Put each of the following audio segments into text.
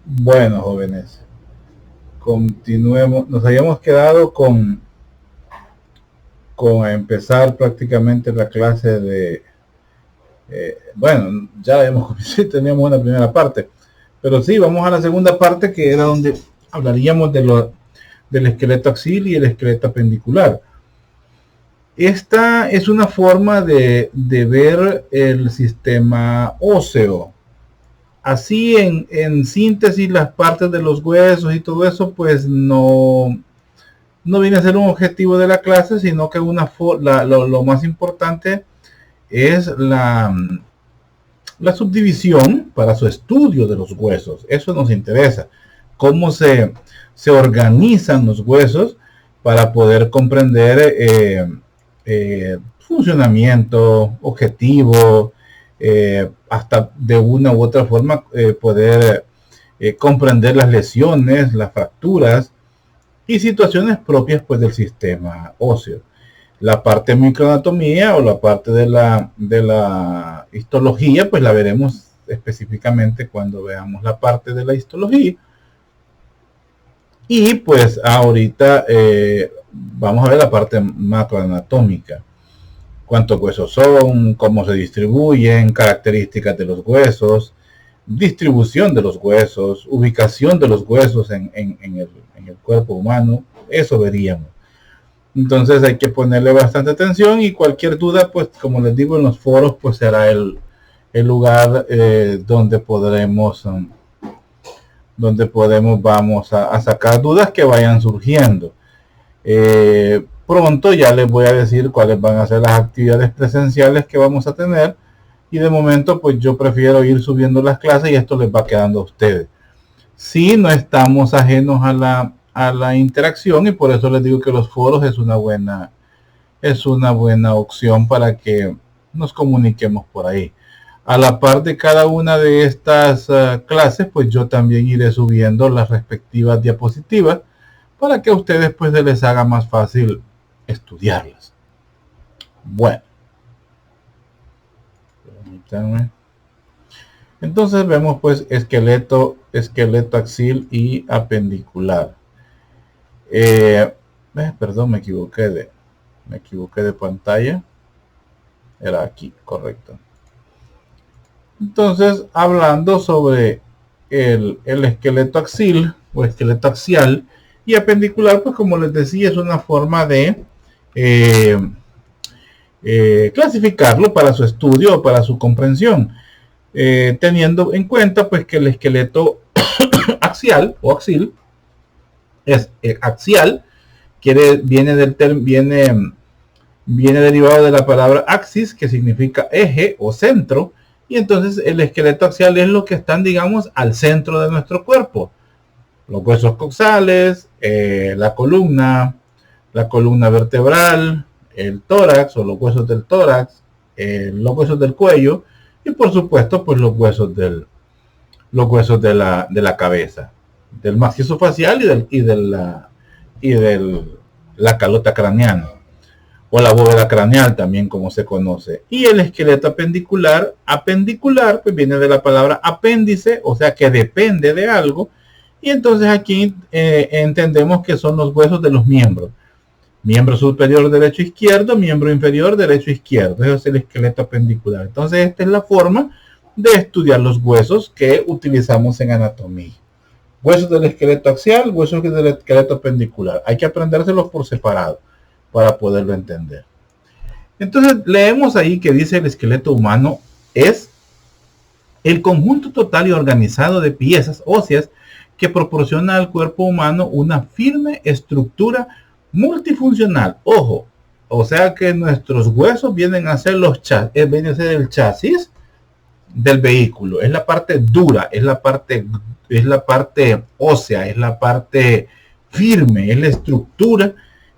Bueno, jóvenes, continuemos. Nos habíamos quedado con empezar prácticamente la clase de, bueno, ya habíamos teníamos una primera parte, pero sí, vamos a la segunda parte que era donde hablaríamos del esqueleto axil y el esqueleto apendicular. Esta es una forma de ver el sistema óseo. Así en síntesis las partes de los huesos y todo eso pues no viene a ser un objetivo de la clase, sino que lo más importante es la subdivisión para su estudio de los huesos. Eso nos interesa. Cómo se organizan los huesos para poder comprender funcionamiento, objetivo, hasta de una u otra forma poder comprender las lesiones, las fracturas y situaciones propias pues del sistema óseo. La parte de microanatomía o la parte de la histología pues la veremos específicamente cuando veamos la parte de la histología. Y pues ahorita vamos a ver la parte macroanatómica. Cuántos huesos son, cómo se distribuyen, características de los huesos, distribución de los huesos, ubicación de los huesos en el cuerpo humano. Eso veríamos. Entonces hay que ponerle bastante atención y cualquier duda, pues como les digo, en los foros, pues será el lugar donde podemos vamos a sacar dudas que vayan surgiendo. Pronto ya les voy a decir cuáles van a ser las actividades presenciales que vamos a tener y de momento pues yo prefiero ir subiendo las clases y esto les va quedando a ustedes. Si no estamos ajenos a la interacción y por eso les digo que los foros es una buena opción para que nos comuniquemos por ahí. A la par de cada una de estas clases, pues yo también iré subiendo las respectivas diapositivas para que a ustedes pues se les haga más fácil estudiarlas. Bueno, permítanme. Entonces vemos pues esqueleto axil y apendicular. Perdón, me equivoqué de pantalla. Era aquí, correcto. Entonces, hablando sobre el esqueleto axil o esqueleto axial y apendicular, pues como les decía, es una forma de clasificarlo para su estudio o para su comprensión, teniendo en cuenta pues que el esqueleto axial o axil es axial, viene derivado de la palabra axis, que significa eje o centro, y entonces el esqueleto axial es lo que están, digamos, al centro de nuestro cuerpo. Los huesos coxales, la columna vertebral, el tórax o los huesos del tórax, los huesos del cuello y por supuesto pues los huesos de la cabeza, del macizo facial y de la calota craneana o la bóveda craneal también como se conoce. Y el esqueleto apendicular pues viene de la palabra apéndice, o sea que depende de algo, y entonces aquí entendemos que son los huesos de los miembros. Miembro superior derecho izquierdo, miembro inferior derecho izquierdo. Eso es el esqueleto apendicular. Entonces esta es la forma de estudiar los huesos que utilizamos en anatomía. Huesos del esqueleto axial, huesos del esqueleto apendicular. Hay que aprendérselos por separado para poderlo entender. Entonces leemos ahí que dice el esqueleto humano es el conjunto total y organizado de piezas óseas que proporciona al cuerpo humano una firme estructura multifuncional. Ojo, o sea que nuestros huesos vienen a ser el chasis del vehículo, es la parte dura, es la parte ósea, es la parte firme, es la estructura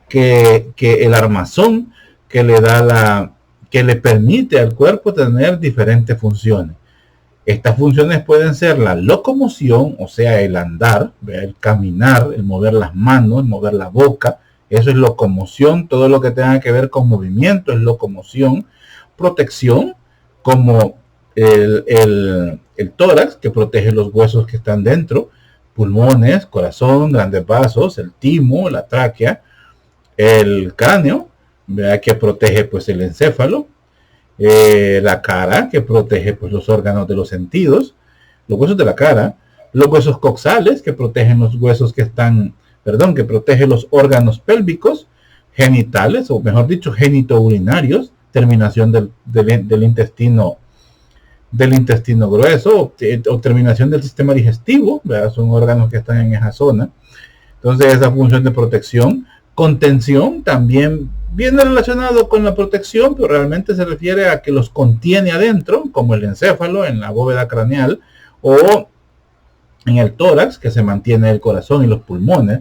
que el armazón que le permite al cuerpo tener diferentes funciones. Estas funciones pueden ser la locomoción, o sea, el andar, el caminar, el mover las manos, el mover la boca. Eso es locomoción. Todo lo que tenga que ver con movimiento es locomoción. Protección, como el tórax, que protege los huesos que están dentro, pulmones, corazón, grandes vasos, el timo, la tráquea, el cráneo, ¿verdad? Que protege pues el encéfalo, la cara, que protege pues los órganos de los sentidos, los huesos de la cara, los huesos coxales, que protegen los huesos que están, perdón, que protege los órganos pélvicos, genitales, o mejor dicho, genitourinarios, terminación del intestino grueso, o terminación del sistema digestivo, ¿verdad? Son órganos que están en esa zona. Entonces esa función de protección, contención, también viene relacionado con la protección, pero realmente se refiere a que los contiene adentro, como el encéfalo en la bóveda craneal, o en el tórax, que se mantiene el corazón y los pulmones,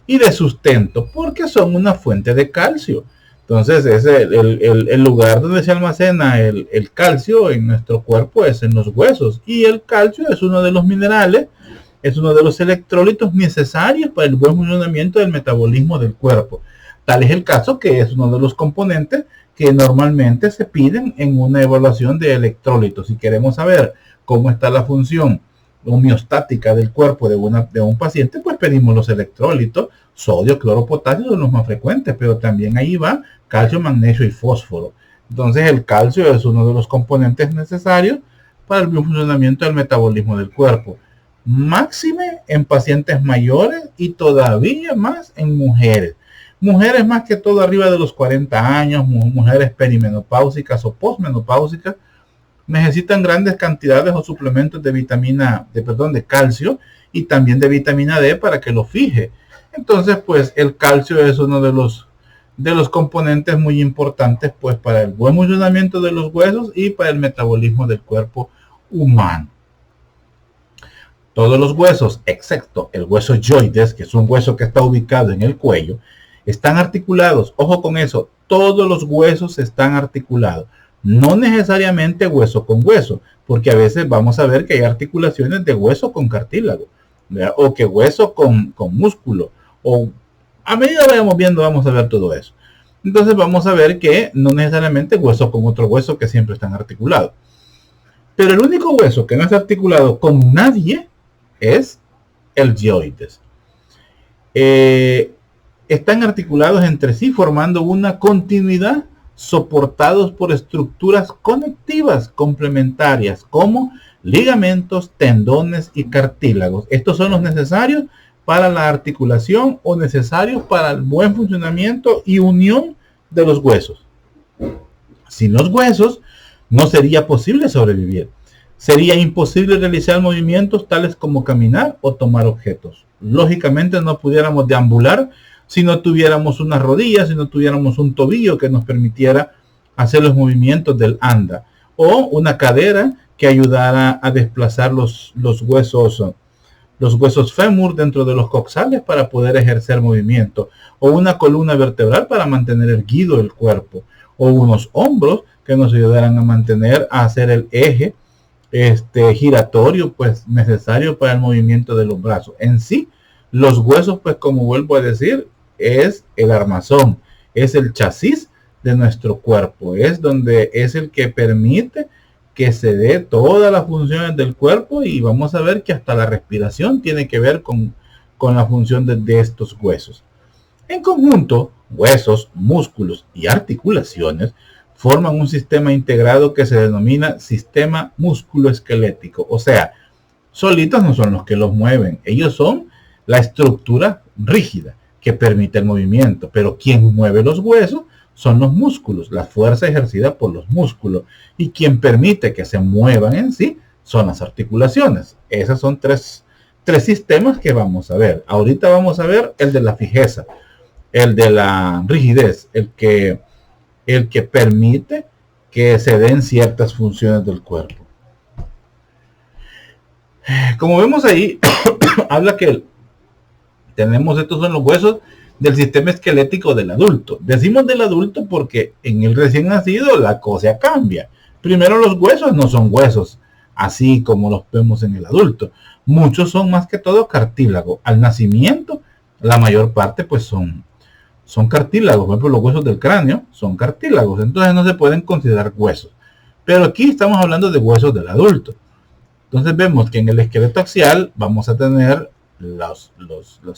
y de sustento, porque son una fuente de calcio. Entonces es el lugar donde se almacena el calcio en nuestro cuerpo, es en los huesos, y el calcio es uno de los minerales, es uno de los electrolitos necesarios para el buen funcionamiento del metabolismo del cuerpo. Tal es el caso que es uno de los componentes que normalmente se piden en una evaluación de electrolitos. Si queremos saber cómo está la función homeostática del cuerpo de un paciente, pues pedimos los electrolitos. Sodio, cloro, potasio son los más frecuentes, pero también ahí va calcio, magnesio y fósforo. Entonces el calcio es uno de los componentes necesarios para el buen funcionamiento del metabolismo del cuerpo. Máxime en pacientes mayores y todavía más en mujeres. Mujeres más que todo arriba de los 40 años, mujeres perimenopáusicas o posmenopáusicas, necesitan grandes cantidades o suplementos de calcio y también de vitamina D para que lo fije. Entonces, pues el calcio es uno de los componentes muy importantes pues para el buen funcionamiento de los huesos y para el metabolismo del cuerpo humano. Todos los huesos, excepto el hueso yoides, que es un hueso que está ubicado en el cuello, están articulados. Ojo con eso, todos los huesos están articulados. No necesariamente hueso con hueso, porque a veces vamos a ver que hay articulaciones de hueso con cartílago, ¿verdad? O que hueso con músculo, o a medida que vayamos viendo vamos a ver todo eso. Entonces vamos a ver que no necesariamente hueso con otro hueso que siempre están articulados. Pero el único hueso que no es articulado con nadie es el yoides. Están articulados entre sí formando una continuidad, soportados por estructuras conectivas complementarias como ligamentos, tendones y cartílagos. Estos son los necesarios para la articulación o necesarios para el buen funcionamiento y unión de los huesos. Sin los huesos no sería posible sobrevivir. Sería imposible realizar movimientos tales como caminar o tomar objetos. Lógicamente no pudiéramos deambular si no tuviéramos unas rodillas, si no tuviéramos un tobillo que nos permitiera hacer los movimientos del anda, o una cadera que ayudara a desplazar los huesos fémur dentro de los coxales para poder ejercer movimiento, o una columna vertebral para mantener erguido el cuerpo, o unos hombros que nos ayudaran a hacer el eje giratorio pues necesario para el movimiento de los brazos. En sí, los huesos, pues como vuelvo a decir, es el armazón, es el chasis de nuestro cuerpo, es el que permite que se dé todas las funciones del cuerpo, y vamos a ver que hasta la respiración tiene que ver con la función de estos huesos. En conjunto, huesos, músculos y articulaciones forman un sistema integrado que se denomina sistema musculoesquelético. O sea, solitos no son los que los mueven, ellos son la estructura rígida que permite el movimiento, pero quien mueve los huesos son los músculos, la fuerza ejercida por los músculos, y quien permite que se muevan en sí son las articulaciones. Esos son tres sistemas que vamos a ver. Ahorita vamos a ver el de la fijeza, el de la rigidez, el que permite que se den ciertas funciones del cuerpo. Como vemos ahí, habla que estos son los huesos del sistema esquelético del adulto. Decimos del adulto porque en el recién nacido la cosa cambia. Primero, los huesos no son huesos así como los vemos en el adulto. Muchos son más que todo cartílago. Al nacimiento, la mayor parte pues son cartílagos. Por ejemplo, los huesos del cráneo son cartílagos. Entonces no se pueden considerar huesos. Pero aquí estamos hablando de huesos del adulto. Entonces vemos que en el esqueleto axial vamos a tener las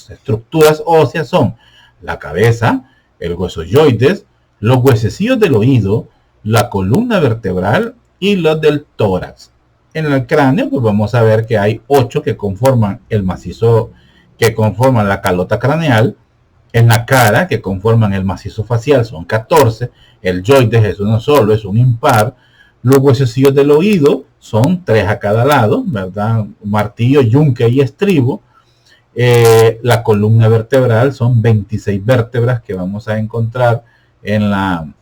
estructuras óseas son la cabeza, el hueso yoides, los huesecillos del oído, la columna vertebral y los del tórax. En el cráneo pues vamos a ver que hay 8 que conforman el macizo, que conforman la calota craneal. En la cara, que conforman el macizo facial, son 14. El yoides es uno solo, es un impar. Los huesecillos del oído son 3 a cada lado, ¿verdad? Martillo, yunque y estribo. La columna vertebral son 26 vértebras que vamos a encontrar en la,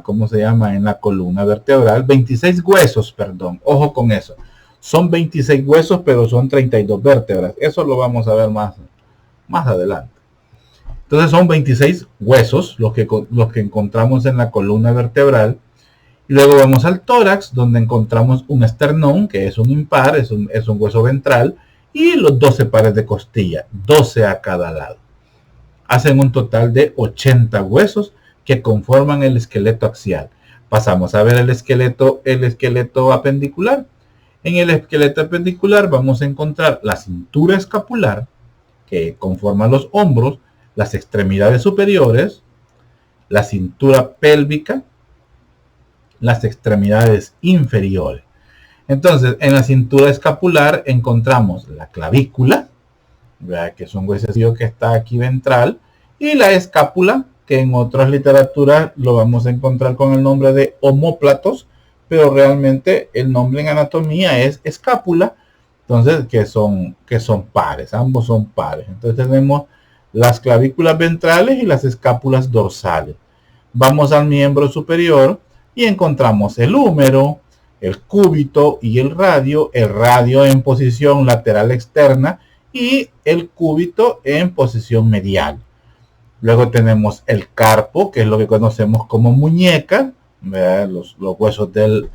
¿cómo se llama? En la columna vertebral. 26 huesos, perdón. Ojo con eso. Son 26 huesos, pero son 32 vértebras. Eso lo vamos a ver más adelante. Entonces son 26 huesos los que encontramos en la columna vertebral. Y luego vamos al tórax, donde encontramos un esternón, que es un impar, es un hueso ventral, y los 12 pares de costilla, 12 a cada lado. Hacen un total de 80 huesos que conforman el esqueleto axial. Pasamos a ver el esqueleto apendicular. En el esqueleto apendicular vamos a encontrar la cintura escapular, que conforma los hombros, las extremidades superiores, la cintura pélvica, las extremidades inferiores. Entonces, en la cintura escapular encontramos la clavícula, ¿verdad? Que es un huesecillo que está aquí ventral, y la escápula, que en otras literaturas lo vamos a encontrar con el nombre de omóplatos, pero realmente el nombre en anatomía es escápula. Entonces, que son pares, ambos son pares. Entonces tenemos las clavículas ventrales y las escápulas dorsales. Vamos al miembro superior y encontramos el húmero, el cúbito y el radio en posición lateral externa y el cúbito en posición medial. Luego tenemos el carpo, que es lo que conocemos como muñeca. Los huesos del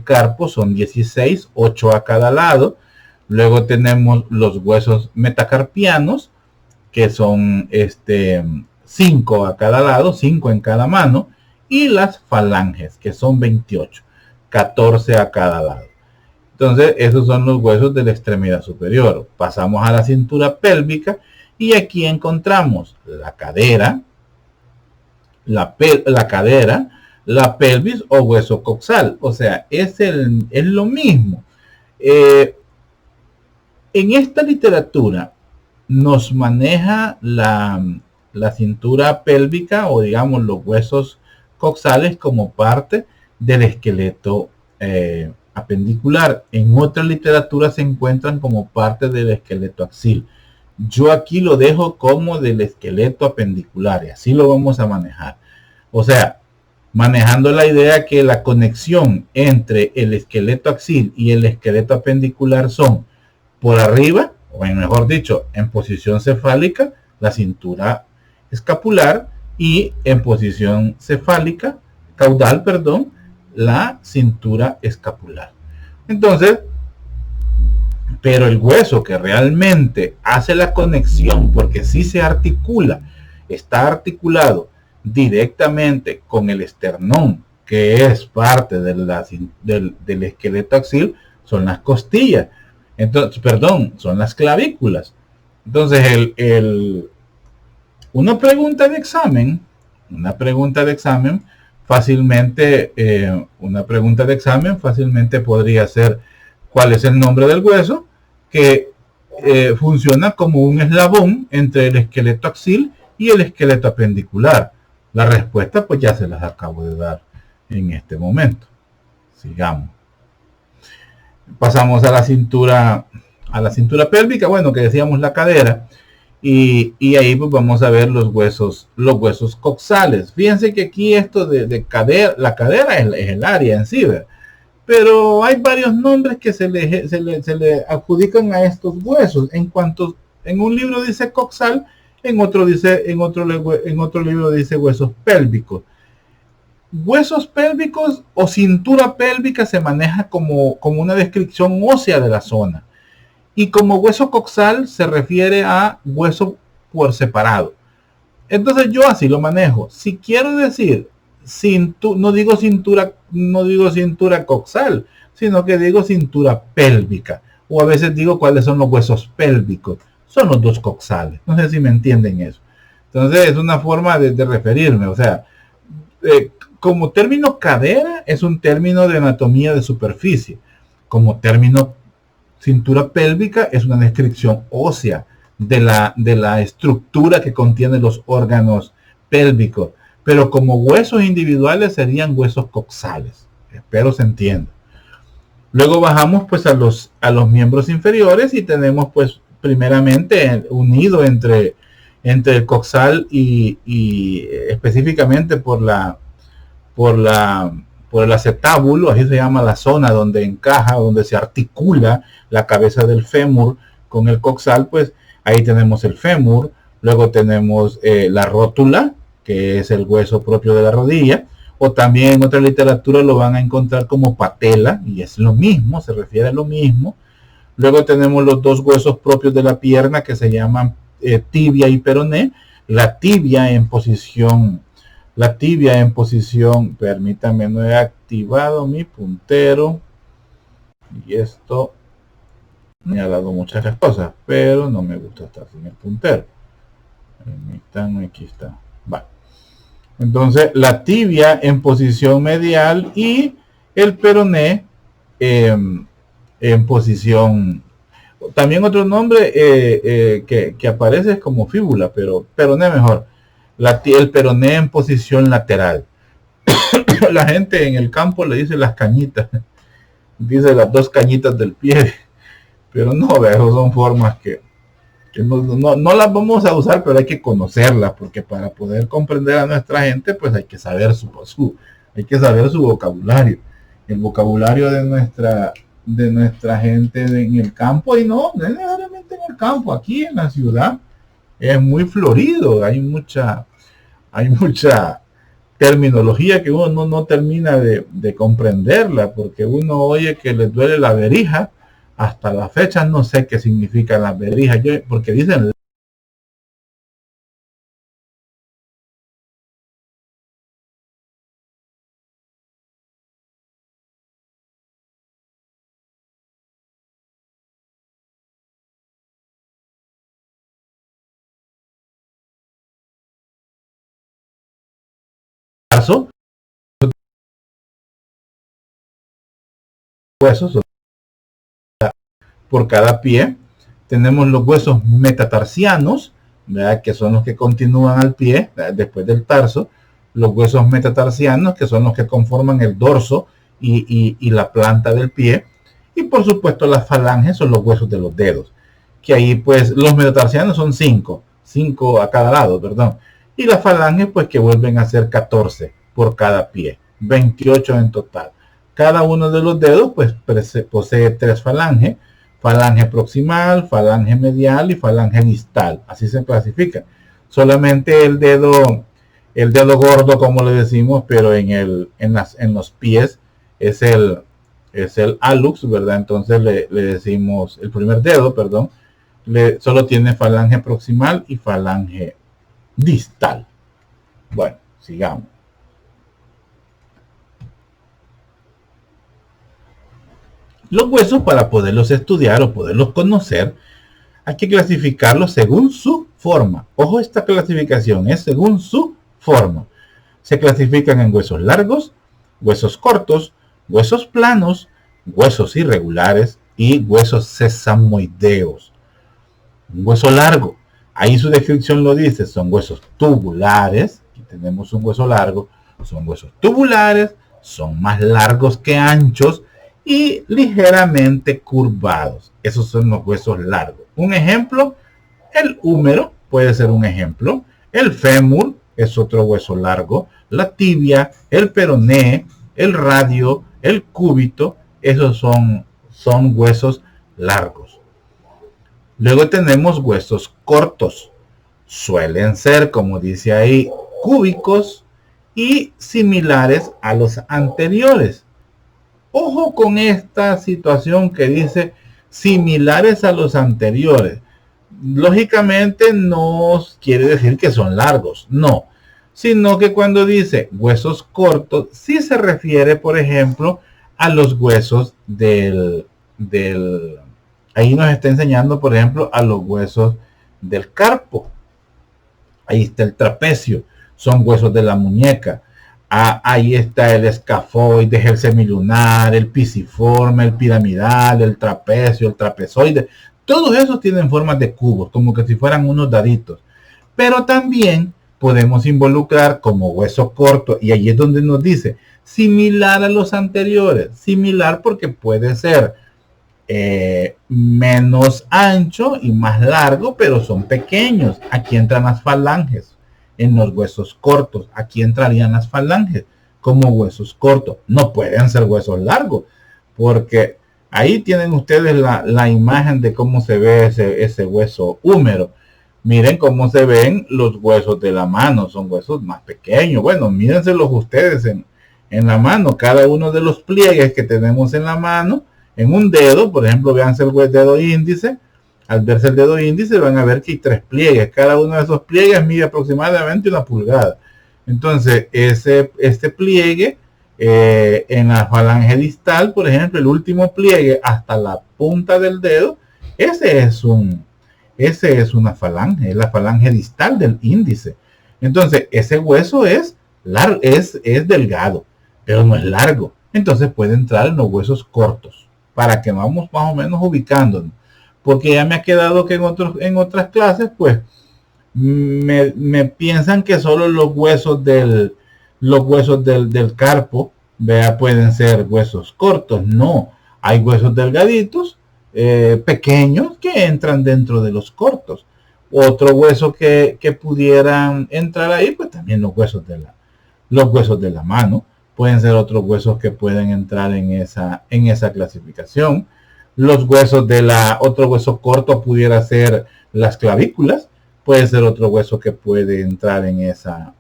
carpo son 16, 8 a cada lado. Luego tenemos los huesos metacarpianos, que son 5 a cada lado, 5 en cada mano, y las falanges, que son 28, 14 a cada lado. Entonces, esos son los huesos de la extremidad superior. Pasamos a la cintura pélvica y aquí encontramos la cadera, la pelvis o hueso coxal. O sea, es lo mismo. En esta literatura nos maneja la cintura pélvica o digamos los huesos coxales como parte del esqueleto apendicular. En otra literatura se encuentran como parte del esqueleto axil. Yo aquí lo dejo como del esqueleto apendicular y así lo vamos a manejar. O sea, manejando la idea que la conexión entre el esqueleto axil y el esqueleto apendicular son por arriba, o mejor dicho, en posición cefálica, la cintura escapular, y en posición caudal, la cintura escapular. Entonces, pero el hueso que realmente hace la conexión, porque sí se articula, está articulado directamente con el esternón, que es parte del esqueleto axil, son las costillas. Entonces, son las clavículas. Entonces, una pregunta de examen fácilmente podría ser cuál es el nombre del hueso que funciona como un eslabón entre el esqueleto axil y el esqueleto apendicular. La respuesta pues ya se las acabo de dar en este momento. Sigamos. Pasamos a la cintura pélvica, bueno, que decíamos la cadera, y ahí pues vamos a ver los huesos coxales. Fíjense que aquí esto de cadera, la cadera es el área en sí, ¿verdad? Pero hay varios nombres que se le adjudican a estos huesos. En un libro dice coxal, en otro libro dice huesos pélvicos. Huesos pélvicos o cintura pélvica se maneja como una descripción ósea de la zona. Y como hueso coxal se refiere a hueso por separado. Entonces yo así lo manejo. Si quiero decir no digo cintura coxal, sino que digo cintura pélvica. O a veces digo cuáles son los huesos pélvicos. Son los dos coxales. No sé si me entienden eso. Entonces es una forma de referirme. O sea, como término cadera es un término de anatomía de superficie. Como término cintura pélvica es una descripción ósea de la estructura que contiene los órganos pélvicos. Pero como huesos individuales serían huesos coxales. Espero se entienda. Luego bajamos pues a los miembros inferiores y tenemos pues primeramente unido entre el coxal y específicamente por el acetábulo, así se llama la zona donde encaja, donde se articula la cabeza del fémur con el coxal, pues ahí tenemos el fémur. Luego tenemos la rótula, que es el hueso propio de la rodilla, o también en otra literatura lo van a encontrar como patela, y es lo mismo, se refiere a lo mismo. Luego tenemos los dos huesos propios de la pierna que se llaman tibia y peroné. La tibia en posición, permítanme, no he activado mi puntero, y esto me ha dado muchas cosas, pero no me gusta estar sin el puntero. Permítanme, aquí está. Va. Entonces, la tibia en posición medial y el peroné en posición. También otro nombre que aparece es como fíbula, pero peroné mejor. El peroné en posición lateral. La gente en el campo le dice las cañitas, dice las dos cañitas del pie, pero no, veo, son formas que no las vamos a usar, pero hay que conocerlas, porque para poder comprender a nuestra gente, pues hay que saber hay que saber su vocabulario, el vocabulario de nuestra gente en el campo, y no necesariamente en el campo, aquí en la ciudad es muy florido, hay mucha terminología que uno no termina de comprenderla, porque uno oye que le duele la verija. Hasta la fecha no sé qué significa la verija, porque dicen lazo, huesos por cada pie. Tenemos los huesos metatarsianos, ¿verdad?, que son los que continúan al pie, ¿verdad?, después del tarso. Los huesos metatarsianos, que son los que conforman el dorso y la planta del pie. Y por supuesto las falanges son los huesos de los dedos, que ahí pues los metatarsianos son 5 a cada lado, perdón. Y las falanges pues que vuelven a ser 14 por cada pie, 28 en total. Cada uno de los dedos pues posee 3 falanges: falange proximal, falange medial y falange distal. Así se clasifica. Solamente el dedo gordo, como le decimos, pero en los pies es el hallux, ¿verdad? Entonces le decimos, el primer dedo, perdón, solo tiene falange proximal y falange distal. Bueno, sigamos. Los huesos, para poderlos estudiar o poderlos conocer, hay que clasificarlos según su forma. Ojo, esta clasificación es según su forma. Se clasifican en huesos largos, huesos cortos, huesos planos, huesos irregulares y huesos sesamoideos. Un hueso largo, ahí su descripción lo dice, son huesos tubulares. Aquí tenemos un hueso largo, son huesos tubulares, son más largos que anchos y ligeramente curvados. Esos son los huesos largos. Un ejemplo, el húmero puede ser un ejemplo. El fémur es otro hueso largo. La tibia, el peroné, el radio, el cúbito, esos son huesos largos. Luego tenemos huesos cortos. Suelen ser, como dice ahí, cúbicos y similares a los anteriores. Ojo con esta situación que dice similares a los anteriores. Lógicamente no quiere decir que son largos, no. sino que cuando dice huesos cortos, sí se refiere, por ejemplo, a los huesos ahí nos está enseñando, por ejemplo, a los huesos del carpo. Ahí está el trapecio, son huesos de la muñeca. Ahí está el escafoide, el semilunar, el pisiforme, el piramidal, el trapecio, el trapezoide. Todos esos tienen formas de cubos, como que si fueran unos daditos. Pero también podemos involucrar como hueso corto, y ahí es donde nos dice, similar a los anteriores. Similar porque puede ser menos ancho y más largo, pero son pequeños. Aquí entran las falanges en los huesos cortos. Aquí entrarían las falanges como huesos cortos. No pueden ser huesos largos, porque ahí tienen ustedes la imagen de cómo se ve ese hueso húmero. Miren cómo se ven los huesos de la mano, son huesos más pequeños. Bueno, mírenselos ustedes en la mano, cada uno de los pliegues que tenemos en la mano, en un dedo, por ejemplo, véanse el dedo índice. Al verse el dedo índice van a ver que hay 3 pliegues. Cada uno de esos pliegues mide aproximadamente 1 pulgada. Entonces, este pliegue en la falange distal, por ejemplo, el último pliegue hasta la punta del dedo, ese es una falange, es la falange distal del índice. Entonces, ese hueso es delgado, pero no es largo. Entonces puede entrar en los huesos cortos, para que vamos más o menos ubicándonos. Porque ya me ha quedado que en otras clases, pues, me piensan que solo los huesos del carpo, vea, pueden ser huesos cortos. No, hay huesos delgaditos, pequeños, que entran dentro de los cortos. Otro hueso que pudieran entrar ahí, pues también los huesos de la mano. Pueden ser otros huesos que pueden entrar en esa clasificación. Los huesos otro hueso corto pudiera ser las clavículas. Puede ser otro hueso que puede entrar en esa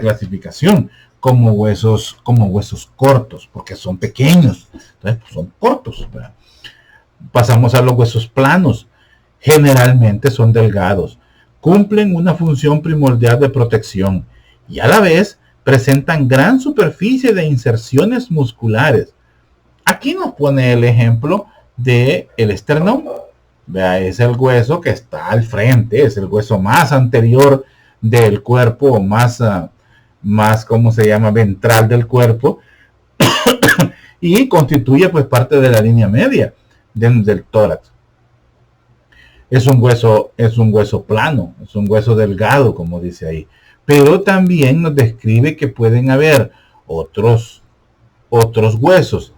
clasificación como huesos cortos, porque son pequeños. Entonces, pues, son cortos, ¿verdad? Pasamos a los huesos planos. Generalmente son delgados. Cumplen una función primordial de protección y a la vez presentan gran superficie de inserciones musculares. Aquí nos pone el ejemplo del esternón. Vea, es el hueso que está al frente, es el hueso más anterior del cuerpo, más, ¿cómo se llama? Ventral del cuerpo, y constituye pues parte de la línea media del tórax. Es un hueso plano, es un hueso delgado, como dice ahí. Pero también nos describe que pueden haber otros huesos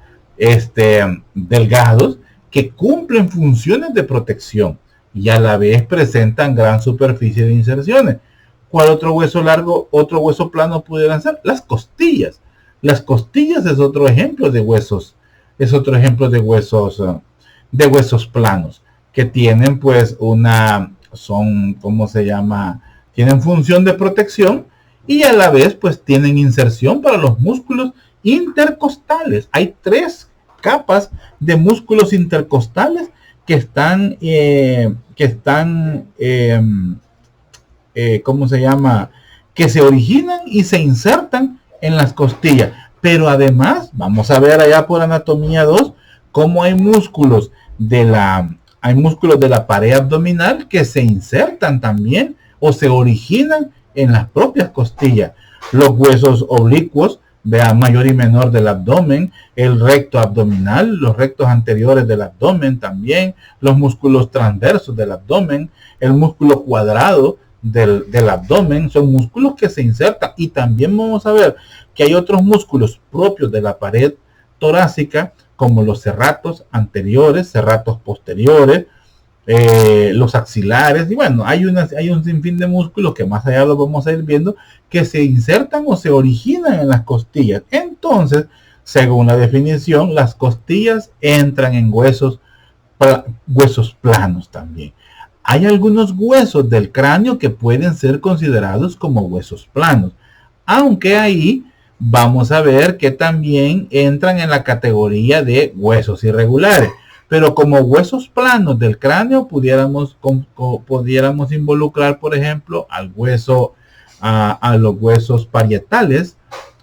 delgados que cumplen funciones de protección y a la vez presentan gran superficie de inserciones. ¿Cuál otro hueso largo, otro hueso plano pudieran ser? Las costillas. Las costillas es otro ejemplo de huesos, de huesos planos que tienen pues ¿cómo se llama? Tienen función de protección y a la vez pues tienen inserción para los músculos intercostales. Hay 3 capas de músculos intercostales que están ¿cómo se llama? Que se originan y se insertan en las costillas. Pero además, vamos a ver allá por anatomía 2, cómo hay músculos de la pared abdominal que se insertan también o se originan en las propias costillas. Los huesos oblicuos, vea, mayor y menor del abdomen, el recto abdominal, los rectos anteriores del abdomen también, los músculos transversos del abdomen, el músculo cuadrado del abdomen, son músculos que se insertan. Y también vamos a ver que hay otros músculos propios de la pared torácica, como los serratos anteriores, serratos posteriores, los axilares, y bueno, hay un sinfín de músculos que más allá lo vamos a ir viendo, que se insertan o se originan en las costillas. Entonces, según la definición, las costillas entran en huesos planos también. Hay algunos huesos del cráneo que pueden ser considerados como huesos planos, aunque ahí vamos a ver que también entran en la categoría de huesos irregulares. Pero como huesos planos del cráneo pudiéramos involucrar, por ejemplo, al hueso a los huesos parietales,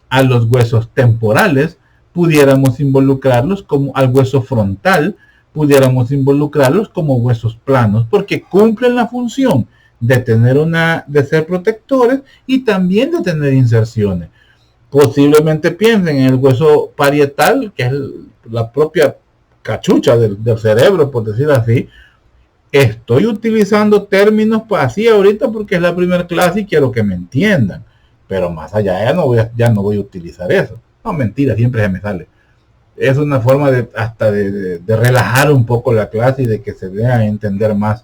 a los huesos temporales, pudiéramos involucrarlos como al hueso frontal, pudiéramos involucrarlos como huesos planos, porque cumplen la función de ser protectores y también de tener inserciones. Posiblemente piensen en el hueso parietal, que es la propia cachucha del cerebro, por decir así. Estoy utilizando términos así ahorita porque es la primera clase y quiero que me entiendan. Pero más allá ya no voy a utilizar eso. No, mentira, siempre se me sale. Es una forma de relajar un poco la clase y de que se dé a entender más.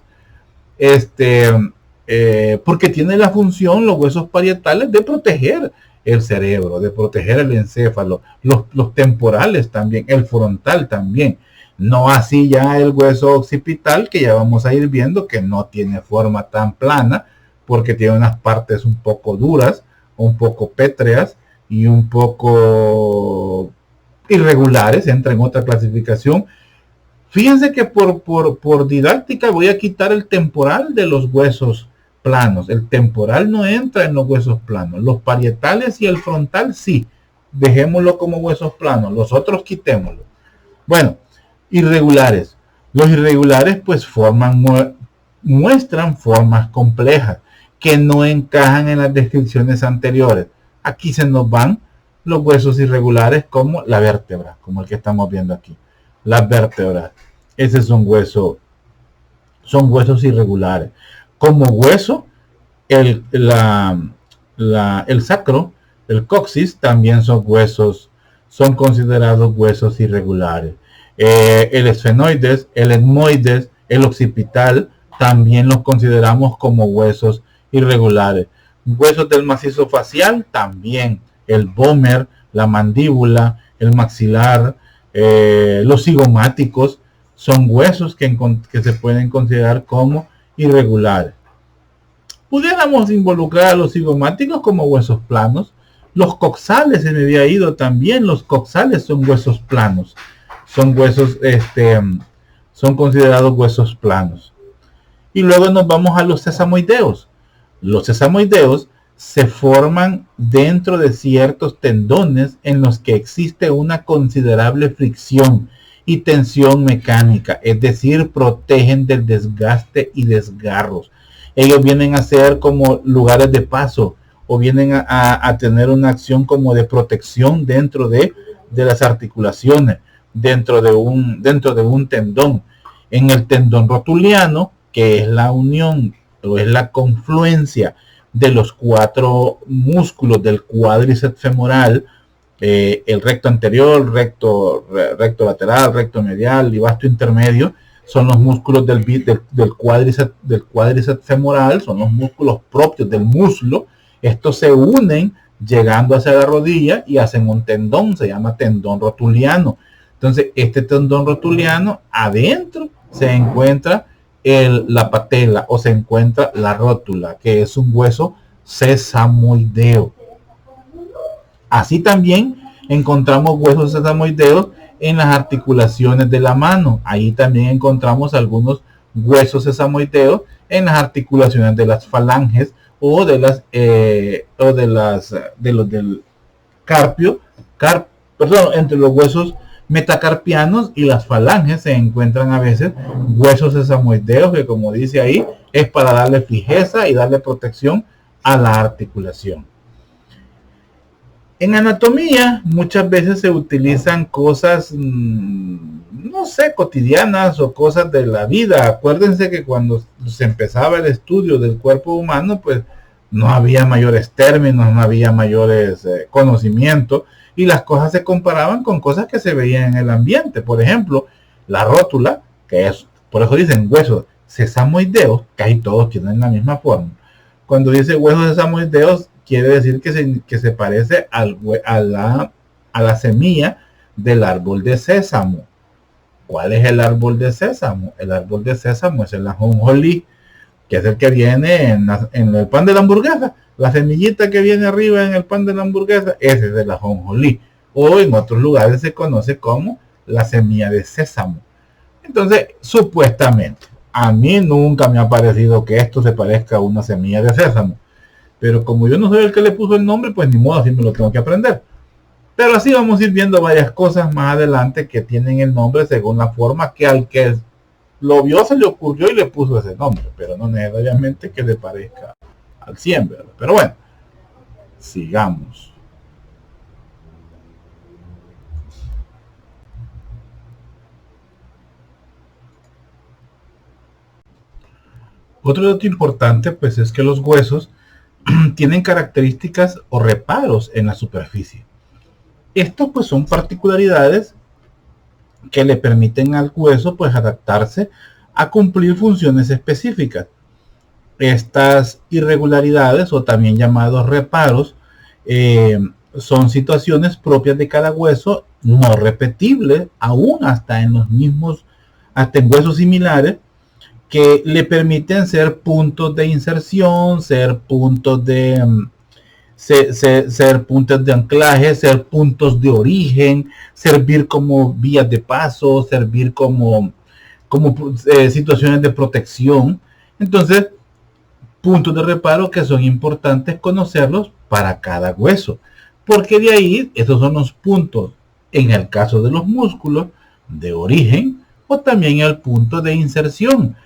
Porque tiene la función, los huesos parietales, de proteger el cerebro, de proteger el encéfalo, los temporales también, el frontal también. No así ya el hueso occipital, que ya vamos a ir viendo que no tiene forma tan plana, porque tiene unas partes un poco duras, un poco pétreas y un poco irregulares, entra en otra clasificación. Fíjense que por didáctica voy a quitar el temporal de los huesos planos. El temporal no entra en los huesos planos. Los parietales y el frontal sí. Dejémoslo como huesos planos. Los otros quitémoslo. Bueno, irregulares. Los irregulares pues muestran formas complejas que no encajan en las descripciones anteriores. Aquí se nos van los huesos irregulares como la vértebra, como el que estamos viendo aquí. Las vértebras, ese es un hueso, son huesos irregulares. Como hueso, el sacro, el coxis, también son huesos, son considerados huesos irregulares. El esfenoides, el etmoides, el occipital, también los consideramos como huesos irregulares. Huesos del macizo facial, también el vómer, la mandíbula, el maxilar, los cigomáticos, son huesos que se pueden considerar como irregulares. Pudiéramos involucrar a los cigomáticos como huesos planos. Los coxales, se me había ido también, los coxales son huesos planos. Son huesos, son considerados huesos planos. Y luego nos vamos a los sesamoideos. Los sesamoideos se forman dentro de ciertos tendones en los que existe una considerable fricción y tensión mecánica, es decir, protegen del desgaste y desgarros. Ellos vienen a ser como lugares de paso o vienen a tener una acción como de protección dentro de las articulaciones, dentro de un tendón. En el tendón rotuliano, que es la unión o es la confluencia de los 4 músculos del cuádriceps femoral, el recto anterior, recto lateral, recto medial y vasto intermedio, son los músculos del cuádriceps femoral, son los músculos propios del muslo. Estos se unen llegando hacia la rodilla y hacen un tendón, se llama tendón rotuliano. Entonces, este tendón rotuliano, adentro se encuentra la patela o se encuentra la rótula, que es un hueso sesamoideo. Así también encontramos huesos sesamoideos en las articulaciones de la mano. Ahí también encontramos algunos huesos sesamoideos en las articulaciones de las falanges o de los del carpio, entre los huesos metacarpianos y las falanges se encuentran a veces huesos sesamoideos, que como dice ahí, es para darle fijeza y darle protección a la articulación. En anatomía muchas veces se utilizan cosas, no sé, cotidianas o cosas de la vida. Acuérdense que cuando se empezaba el estudio del cuerpo humano, pues no había mayores términos, no había mayores conocimientos, y las cosas se comparaban con cosas que se veían en el ambiente. Por ejemplo, la rótula, que es, por eso dicen huesos sesamoideos, casi todos tienen la misma forma. Cuando dice huesos sesamoideos, quiere decir que se parece a la semilla del árbol de sésamo. ¿Cuál es el árbol de sésamo? El árbol de sésamo es el ajonjolí, que es el que viene en el pan de la hamburguesa. La semillita que viene arriba en el pan de la hamburguesa, ese es el ajonjolí. O en otros lugares se conoce como la semilla de sésamo. Entonces, supuestamente, a mí nunca me ha parecido que esto se parezca a una semilla de sésamo. pero como yo no soy el que le puso el nombre, pues ni modo, así me lo tengo que aprender. Pero así vamos a ir viendo varias cosas más adelante que tienen el nombre según la forma que al que lo vio se le ocurrió y le puso ese nombre, pero no necesariamente que le parezca al 100, ¿verdad? Pero bueno, sigamos. Otro dato importante pues es que los huesos tienen características o reparos en la superficie. Estos pues son particularidades que le permiten al hueso pues adaptarse a cumplir funciones específicas. Estas irregularidades o también llamados reparos son situaciones propias de cada hueso, no repetibles aún hasta en los mismos, hasta en huesos similares, que le permiten ser puntos de inserción, ser puntos de ser puntos de anclaje, ser puntos de origen, servir como vías de paso, servir como situaciones de protección. Entonces, puntos de reparo que son importantes conocerlos para cada hueso, porque de ahí estos son los puntos, en el caso de los músculos, de origen o también el punto de inserción.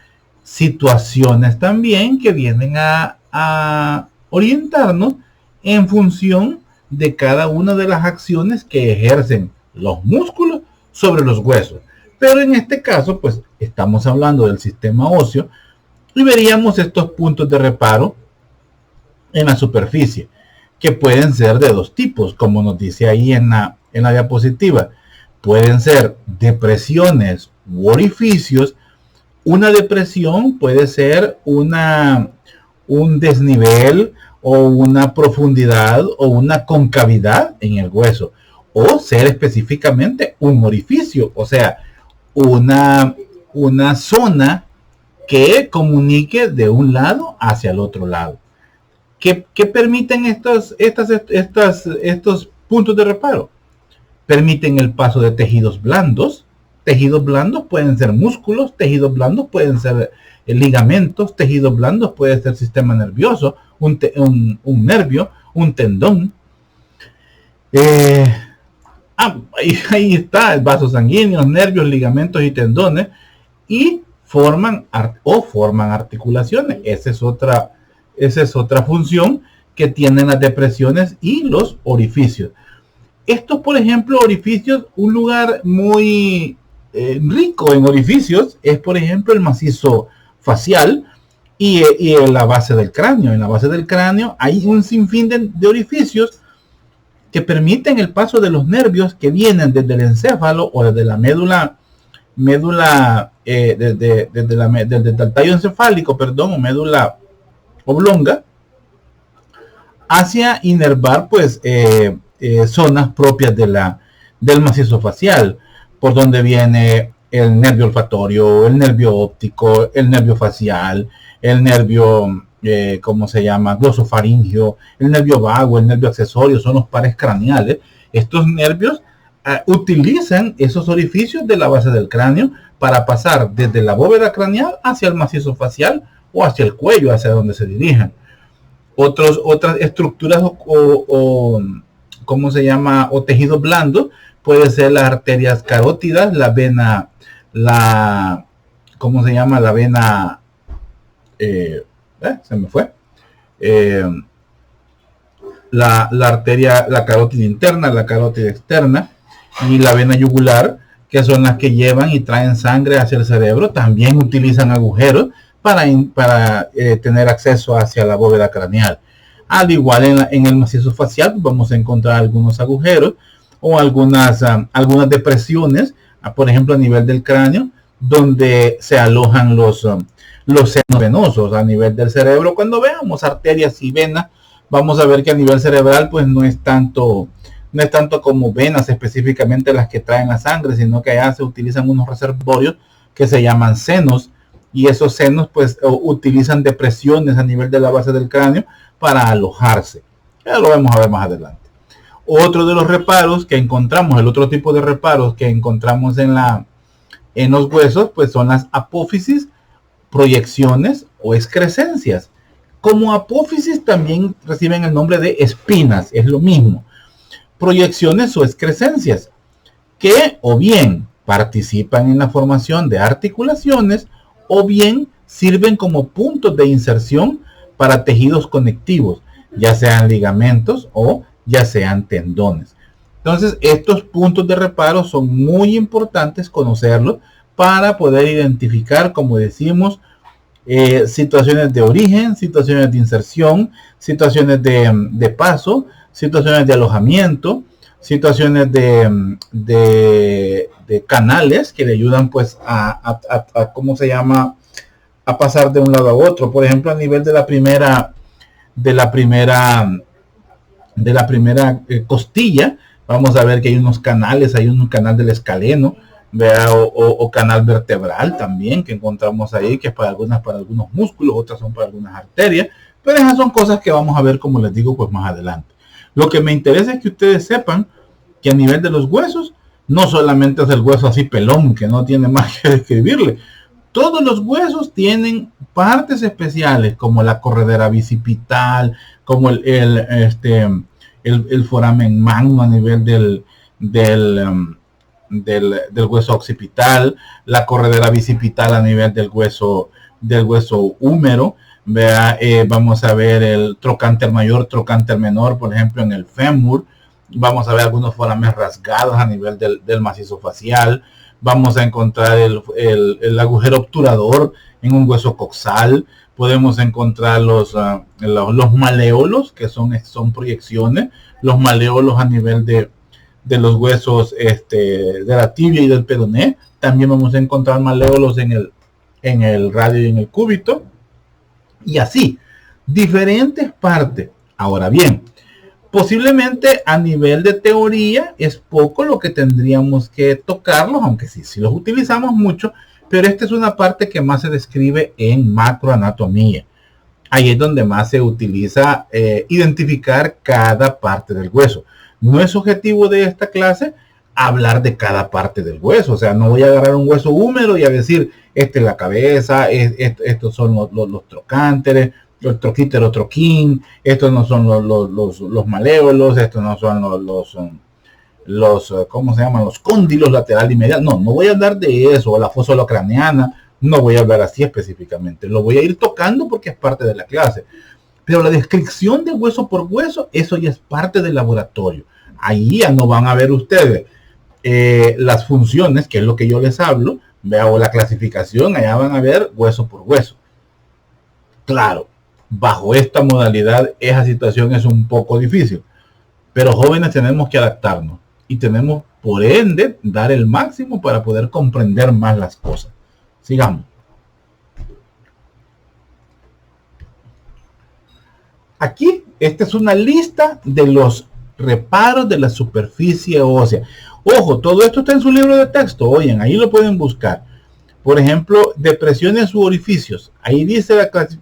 Situaciones también que vienen a orientarnos en función de cada una de las acciones que ejercen los músculos sobre los huesos. Pero en este caso, pues estamos hablando del sistema óseo y veríamos estos puntos de reparo en la superficie, que pueden ser de dos tipos, como nos dice ahí en la diapositiva. Pueden ser depresiones u orificios. Una depresión puede ser un desnivel o una profundidad o una concavidad en el hueso, o ser específicamente un orificio, o sea, una zona que comunique de un lado hacia el otro lado. ¿Qué permiten estos puntos de reparo? Permiten el paso de tejidos blandos. Tejidos blandos pueden ser músculos, tejidos blandos pueden ser ligamentos, tejidos blandos puede ser sistema nervioso, un nervio, un tendón. Ahí está, vasos sanguíneos, nervios, ligamentos y tendones, y forman articulaciones. Esa es otra función que tienen las depresiones y los orificios. Estos, por ejemplo, orificios, un lugar muy rico en orificios es, por ejemplo, el macizo facial y en la base del cráneo. En la base del cráneo hay un sinfín de orificios que permiten el paso de los nervios que vienen desde el encéfalo o desde la médula desde el tallo encefálico, o médula oblonga, hacia inervar pues zonas propias del macizo facial, por donde viene el nervio olfatorio, el nervio óptico, el nervio facial, el nervio ¿cómo se llama? Glosofaringio, el nervio vago, el nervio accesorio, son los pares craneales. Estos nervios utilizan esos orificios de la base del cráneo para pasar desde la bóveda craneal hacia el macizo facial o hacia el cuello, hacia donde se dirijan. Otras estructuras o ¿cómo se llama? O tejidos blandos, puede ser las arterias carótidas, la vena, ¿cómo se llama? La vena, se me fue. La arteria, la carótida interna, la carótida externa y la vena yugular, que son las que llevan y traen sangre hacia el cerebro. También utilizan agujeros para tener acceso hacia la bóveda craneal. Al igual en el macizo facial vamos a encontrar algunos agujeros o algunas depresiones, por ejemplo a nivel del cráneo, donde se alojan los senos venosos. A nivel del cerebro, cuando veamos arterias y venas, vamos a ver que a nivel cerebral pues no es tanto como venas específicamente las que traen la sangre, sino que allá se utilizan unos reservorios que se llaman senos, y esos senos pues utilizan depresiones a nivel de la base del cráneo para alojarse. Ya lo vamos a ver más adelante. Otro de los reparos que encontramos, el otro tipo de reparos que encontramos en los huesos, pues son las apófisis, proyecciones o excrescencias. Como apófisis también reciben el nombre de espinas, es lo mismo. Proyecciones o excrescencias, que o bien participan en la formación de articulaciones o bien sirven como puntos de inserción para tejidos conectivos, ya sean ligamentos o ya sean tendones. Entonces, estos puntos de reparo son muy importantes conocerlos para poder identificar, como decimos, situaciones de origen, situaciones de inserción, situaciones de paso, situaciones de alojamiento, situaciones de canales que le ayudan pues a ¿cómo se llama? A pasar de un lado a otro. Por ejemplo, a nivel de la primera costilla, vamos a ver que hay unos canales, hay un canal del escaleno, o canal vertebral también que encontramos ahí, que es para algunos músculos, otras son para algunas arterias, pero esas son cosas que vamos a ver, como les digo, pues más adelante. Lo que me interesa es que ustedes sepan que a nivel de los huesos, no solamente es el hueso así pelón, que no tiene más que describirle. Todos los huesos tienen partes especiales, como la corredera bicipital, como el foramen magno a nivel del hueso occipital, la corredera bicipital a nivel del hueso húmero. Vamos a ver el trocánter mayor, trocánter menor, por ejemplo, en el fémur. Vamos a ver algunos foramen rasgados a nivel del macizo facial. Vamos a encontrar el agujero obturador en un hueso coxal. Podemos encontrar los maleolos, que son proyecciones. Los maleolos a nivel de los huesos de la tibia y del peroné. También vamos a encontrar maleolos en el radio y en el cúbito. Y así, diferentes partes. Ahora bien, posiblemente a nivel de teoría es poco lo que tendríamos que tocarlos, aunque sí los utilizamos mucho, pero esta es una parte que más se describe en macroanatomía. Ahí es donde más se utiliza identificar cada parte del hueso. No es objetivo de esta clase hablar de cada parte del hueso. O sea, no voy a agarrar un hueso húmero y a decir, esta es la cabeza, estos son los trocánteres, el troquítero troquín, estos no son los malévolos, estos no son ¿cómo se llaman? Los cóndilos lateral y medial. No voy a hablar de eso, o la fosa holocraniana, no voy a hablar así específicamente. Lo voy a ir tocando porque es parte de la clase. Pero la descripción de hueso por hueso, eso ya es parte del laboratorio. Ahí ya no van a ver ustedes las funciones, que es lo que yo les hablo, o la clasificación, allá van a ver hueso por hueso. Claro, bajo esta modalidad, esa situación es un poco difícil. Pero jóvenes tenemos que adaptarnos y tenemos, por ende, dar el máximo para poder comprender más las cosas. Sigamos. Aquí, esta es una lista de los reparos de la superficie ósea. Ojo, todo esto está en su libro de texto. Oigan, ahí lo pueden buscar. Por ejemplo, depresiones u orificios. Ahí dice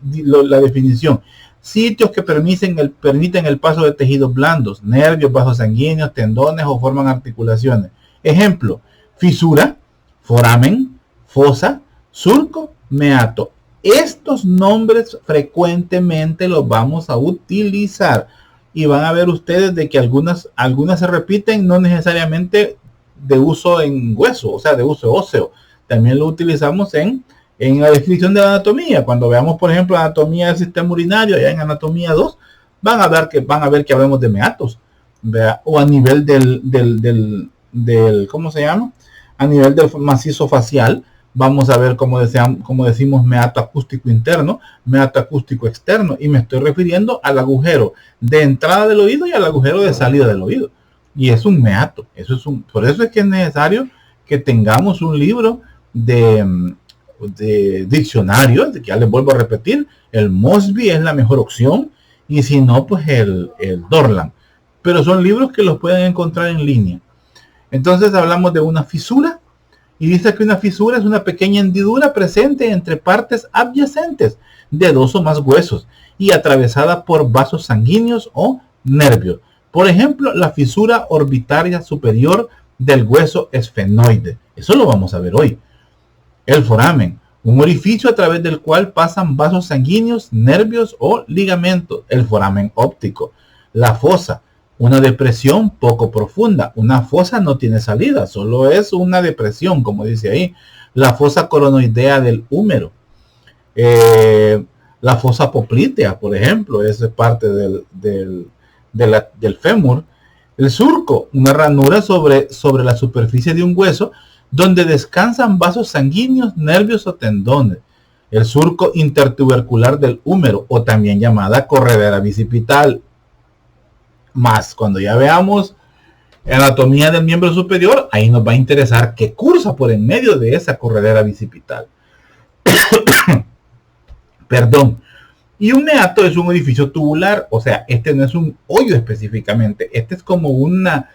la definición. Sitios que permiten el paso de tejidos blandos, nervios, vasos sanguíneos, tendones o forman articulaciones. Ejemplo, fisura, foramen, fosa, surco, meato. Estos nombres frecuentemente los vamos a utilizar y van a ver ustedes de que algunas se repiten, no necesariamente de uso en hueso, o sea, de uso óseo. También lo utilizamos en la descripción de la anatomía. Cuando veamos, por ejemplo, anatomía del sistema urinario, allá en anatomía 2, van a ver que hablamos de meatos, ¿verdad? O a nivel del ¿cómo se llama? A nivel del macizo facial, vamos a ver como decimos meato acústico interno, meato acústico externo, y me estoy refiriendo al agujero de entrada del oído y al agujero de salida del oído. Y es un meato. Por eso es que es necesario que tengamos un libro de diccionario, que ya les vuelvo a repetir, el Mosby es la mejor opción, y si no, pues el Dorland. Pero son libros que los pueden encontrar en línea. Entonces hablamos de una fisura, y dice que una fisura es una pequeña hendidura presente entre partes adyacentes de dos o más huesos y atravesada por vasos sanguíneos o nervios. Por ejemplo, la fisura orbitaria superior del hueso esfenoide. Eso lo vamos a ver hoy. El foramen, un orificio a través del cual pasan vasos sanguíneos, nervios o ligamentos, el foramen óptico. La fosa, una depresión poco profunda. Una fosa no tiene salida, solo es una depresión, como dice ahí. La fosa coronoidea del húmero. La fosa poplitea, por ejemplo, es parte del fémur. El surco, una ranura sobre la superficie de un hueso donde descansan vasos sanguíneos, nervios o tendones. El surco intertubercular del húmero, o también llamada corredera bicipital. Más cuando ya veamos anatomía del miembro superior, ahí nos va a interesar qué cursa por en medio de esa corredera bicipital. Perdón. Y un meato es un orificio tubular, o sea, este no es un hoyo específicamente, este es como una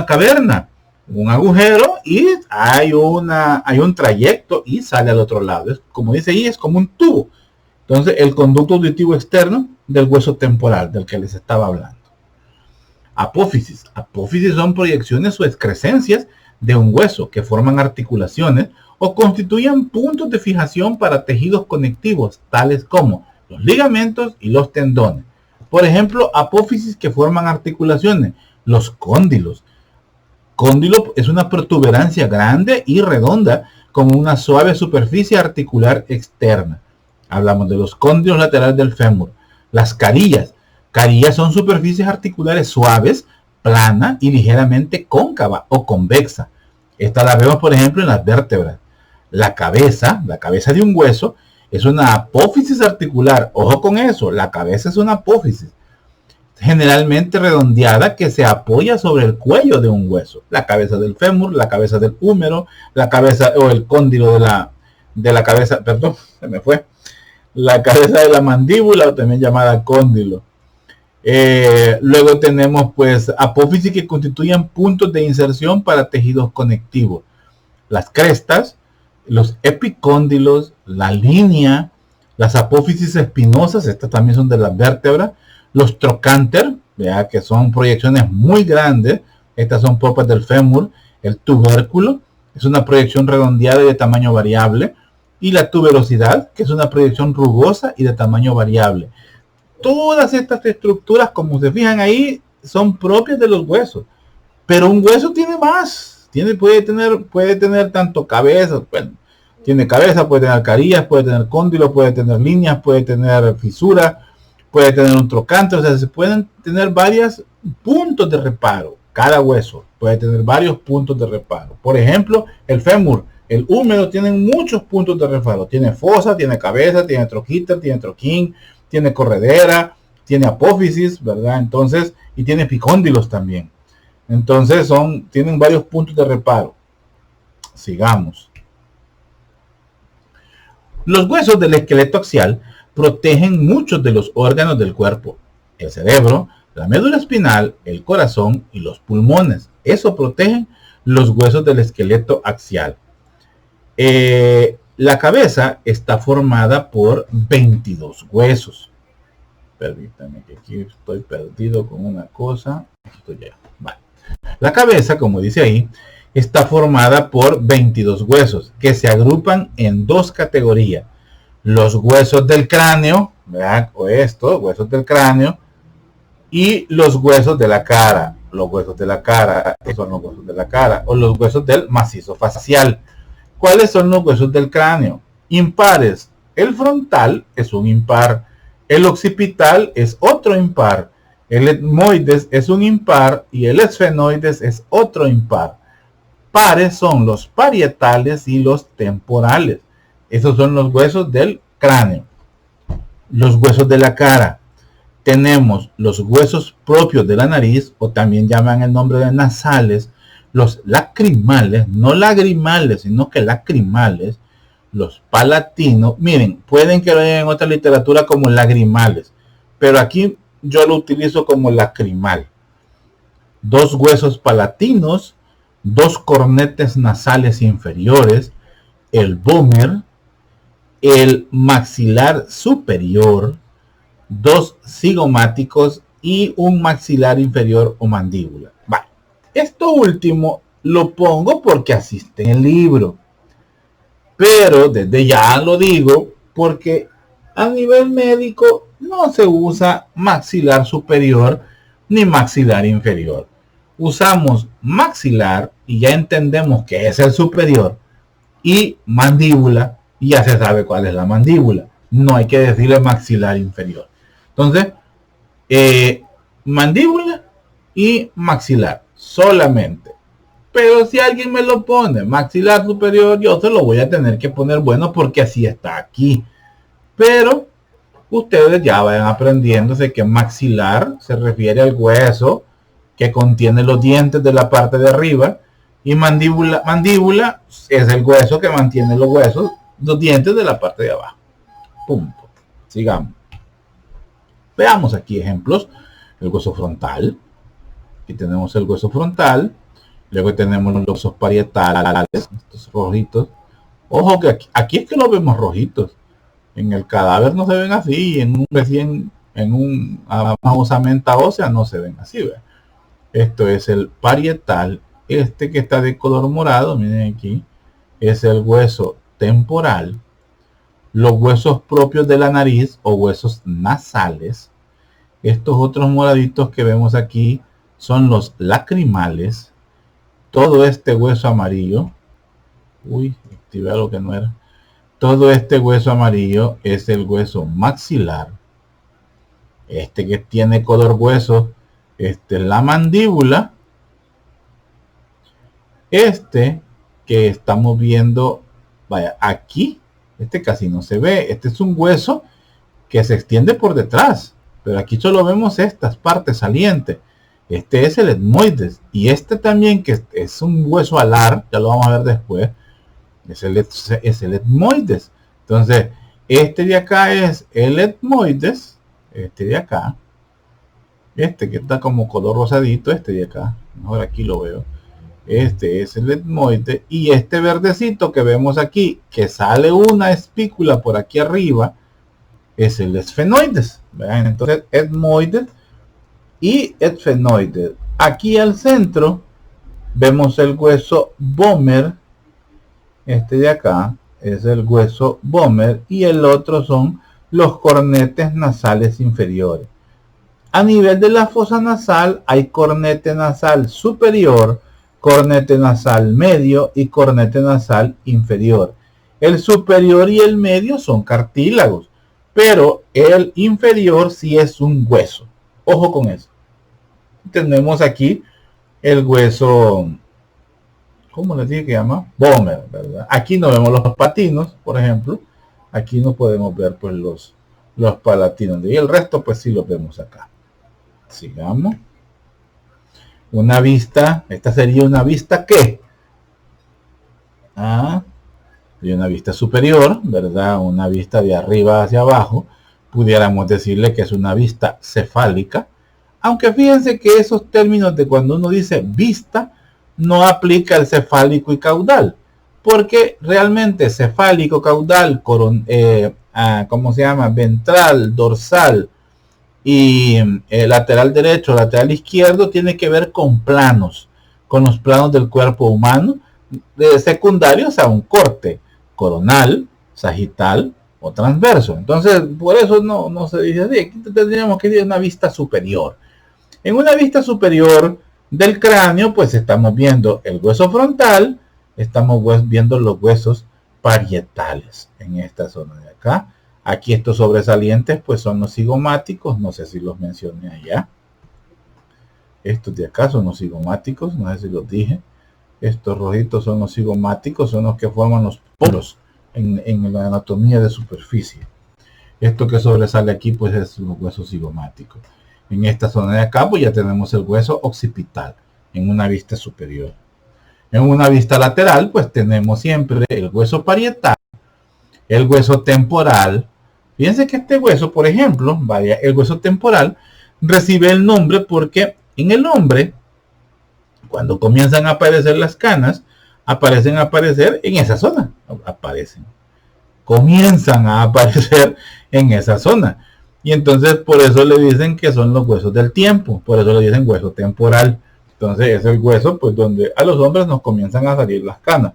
caverna, un agujero, y hay un trayecto y sale al otro lado. Es, como dice ahí, es como un tubo. Entonces, el conducto auditivo externo del hueso temporal, del que les estaba hablando. Apófisis. Apófisis son proyecciones o excrescencias de un hueso que forman articulaciones o constituyen puntos de fijación para tejidos conectivos, tales como los ligamentos y los tendones. Por ejemplo, apófisis que forman articulaciones, los cóndilos. Cóndilo es una protuberancia grande y redonda con una suave superficie articular externa. Hablamos de los cóndilos laterales del fémur. Las carillas. Carillas son superficies articulares suaves, plana y ligeramente cóncava o convexa. Esta la vemos, por ejemplo, en las vértebras. La cabeza de un hueso, es una apófisis articular. Ojo con eso, la cabeza es una apófisis. Generalmente redondeada que se apoya sobre el cuello de un hueso. La cabeza del fémur, la cabeza del húmero, la cabeza o el cóndilo de la cabeza, perdón, se me fue. La cabeza de la mandíbula, o también llamada cóndilo. Luego tenemos pues apófisis que constituyen puntos de inserción para tejidos conectivos. Las crestas, los epicóndilos, la línea, las apófisis espinosas, estas también son de las vértebras, los trocánter, que son proyecciones muy grandes, estas son propias del fémur, el tubérculo, es una proyección redondeada y de tamaño variable, y la tuberosidad, que es una proyección rugosa y de tamaño variable. Todas estas estructuras, como se fijan ahí, son propias de los huesos, pero un hueso tiene más. Puede tener tanto cabeza, bueno, tiene cabeza, puede tener carillas, puede tener cóndilo, puede tener líneas, puede tener fisura, puede tener un trocante, o sea, se pueden tener varios puntos de reparo. Cada hueso puede tener varios puntos de reparo. Por ejemplo, el fémur, el húmero, tiene muchos puntos de reparo. Tiene fosa, tiene cabeza, tiene troquita, tiene troquín, tiene corredera, tiene apófisis, ¿verdad? Entonces, y tiene epicóndilos también. Entonces tienen varios puntos de reparo. Sigamos. Los huesos del esqueleto axial protegen muchos de los órganos del cuerpo. El cerebro, la médula espinal, el corazón y los pulmones. Eso protegen los huesos del esqueleto axial. La cabeza está formada por 22 huesos. Permítanme que aquí estoy perdido con una cosa. Esto ya. Vale. La cabeza, como dice ahí, está formada por 22 huesos que se agrupan en dos categorías. Los huesos del cráneo, ¿verdad? O estos, huesos del cráneo, y los huesos de la cara. Los huesos de la cara, esos son los huesos de la cara, o los huesos del macizo facial. ¿Cuáles son los huesos del cráneo? Impares. El frontal es un impar. El occipital es otro impar. El etmoides es un impar y el esfenoides es otro impar. Pares son los parietales y los temporales. Esos son los huesos del cráneo. Los huesos de la cara. Tenemos los huesos propios de la nariz, o también llaman el nombre de nasales, los lacrimales, no lagrimales, sino que lacrimales, los palatinos. Miren, pueden que lo vean en otra literatura como lagrimales, pero aquí yo lo utilizo como lacrimal. Dos huesos palatinos, dos cornetes nasales inferiores, el vómer, el maxilar superior, dos cigomáticos y un maxilar inferior o mandíbula. Vale. Esto último lo pongo porque asiste en el libro. Pero desde ya lo digo porque a nivel médico no se usa maxilar superior ni maxilar inferior. Usamos maxilar y ya entendemos que es el superior, y mandíbula y ya se sabe cuál es la mandíbula. No hay que decirle maxilar inferior. Entonces, mandíbula y maxilar solamente. Pero si alguien me lo pone maxilar superior, yo se lo voy a tener que poner bueno porque así está aquí. Pero ustedes ya vayan aprendiéndose que maxilar se refiere al hueso que contiene los dientes de la parte de arriba, y mandíbula es el hueso que mantiene los dientes de la parte de abajo. Punto. Sigamos. Veamos aquí ejemplos. El hueso frontal. Aquí tenemos el hueso frontal. Luego tenemos los huesos parietales, estos rojitos. Ojo que aquí es que los vemos rojitos. En el cadáver no se ven así, en una osamenta ósea no se ven así, ¿ve? Esto es el parietal. Este que está de color morado, miren aquí, es el hueso temporal. Los huesos propios de la nariz o huesos nasales. Estos otros moraditos que vemos aquí son los lacrimales. Todo este hueso amarillo, activé lo que no era. Todo este hueso amarillo es el hueso maxilar. Este que tiene color hueso, la mandíbula. Este que estamos viendo, vaya, aquí, este casi no se ve. Este es un hueso que se extiende por detrás, pero aquí solo vemos estas partes salientes. Este es el etmoides, y este también, que es un hueso alar, ya lo vamos a ver después, es el etmoides. Entonces, este de acá es el etmoides, este de acá, este que está como color rosadito, este de acá, mejor aquí lo veo. Este es el etmoide, y este verdecito que vemos aquí, que sale una espícula por aquí arriba, es el esfenoides. ¿Vean? Entonces, etmoides y esfenoides. Aquí al centro vemos el hueso vomer. Este de acá es el hueso vomer, y el otro son los cornetes nasales inferiores. A nivel de la fosa nasal hay cornete nasal superior, cornete nasal medio y cornete nasal inferior. El superior y el medio son cartílagos, pero el inferior sí es un hueso. Ojo con eso. Tenemos aquí el hueso, ¿cómo les dije que llama? Vomer, ¿verdad? Aquí no vemos los patinos, por ejemplo. Aquí no podemos ver pues los palatinos. Y el resto pues sí los vemos acá. Sigamos. Una vista, esta sería una vista ¿qué? Y una vista superior, ¿verdad? Una vista de arriba hacia abajo. Pudiéramos decirle que es una vista cefálica. Aunque fíjense que esos términos de cuando uno dice vista, no aplica el cefálico y caudal. Porque realmente cefálico, caudal, ¿cómo se llama? Ventral, dorsal y lateral derecho, lateral izquierdo, tiene que ver con planos, con los planos del cuerpo humano, secundarios a un corte coronal, sagital o transverso. Entonces, por eso no se dice así. Aquí tendríamos que ir a una vista superior. En una vista superior del cráneo, pues estamos viendo el hueso frontal, estamos viendo los huesos parietales en esta zona de acá. Aquí estos sobresalientes pues son los cigomáticos, no sé si los mencioné allá. Estos de acá son los cigomáticos, no sé si los dije. Estos rojitos son los cigomáticos, son los que forman los poros en la anatomía de superficie. Esto que sobresale aquí pues es los huesos cigomáticos. En esta zona de acá pues ya tenemos el hueso occipital en una vista superior. En una vista lateral pues tenemos siempre el hueso parietal, el hueso temporal. Fíjense que este hueso, por ejemplo, vaya, el hueso temporal recibe el nombre porque en el hombre, cuando comienzan a aparecer las canas, aparecen en esa zona. Comienzan a aparecer en esa zona. Y entonces por eso le dicen que son los huesos del tiempo. Por eso le dicen hueso temporal. Entonces es el hueso pues donde a los hombres nos comienzan a salir las canas.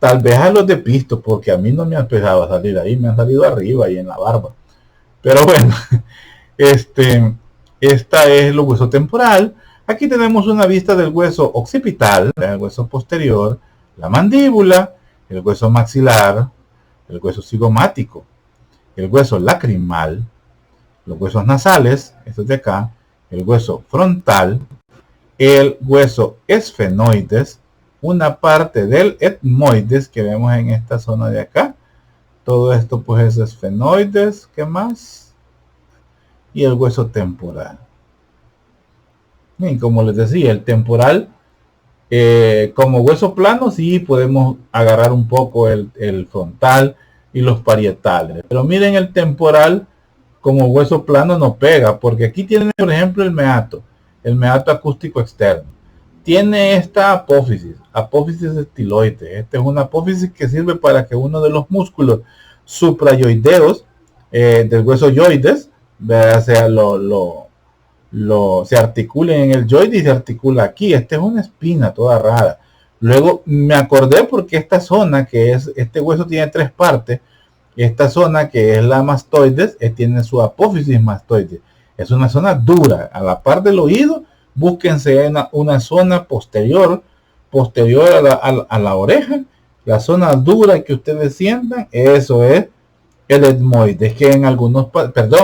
Tal vez a los de pisto, porque a mí no me han empezado a salir ahí, me han salido arriba y en la barba. Pero bueno, esta es el hueso temporal. Aquí tenemos una vista del hueso occipital, el hueso posterior, la mandíbula, el hueso maxilar, el hueso cigomático, el hueso lacrimal, los huesos nasales, estos de acá, el hueso frontal, el hueso esfenoides, una parte del etmoides que vemos en esta zona de acá. Todo esto pues es esfenoides, ¿qué más? Y el hueso temporal. Y como les decía, el temporal, como hueso plano, sí podemos agarrar un poco el frontal y los parietales. Pero miren, el temporal como hueso plano no pega, porque aquí tienen, por ejemplo, el meato acústico externo. Tiene esta apófisis estiloide. Esta es una apófisis que sirve para que uno de los músculos suprayoideos del hueso yoides, sea se articule en el yoide y se articula aquí. Esta es una espina toda rara. Luego me acordé porque esta zona, que es, este hueso tiene tres partes. Esta zona, que es la mastoides, tiene su apófisis mastoide. Es una zona dura. A la par del oído, búsquense una zona posterior a la oreja. La zona dura que ustedes sientan, eso es el etmoide, que en algunos,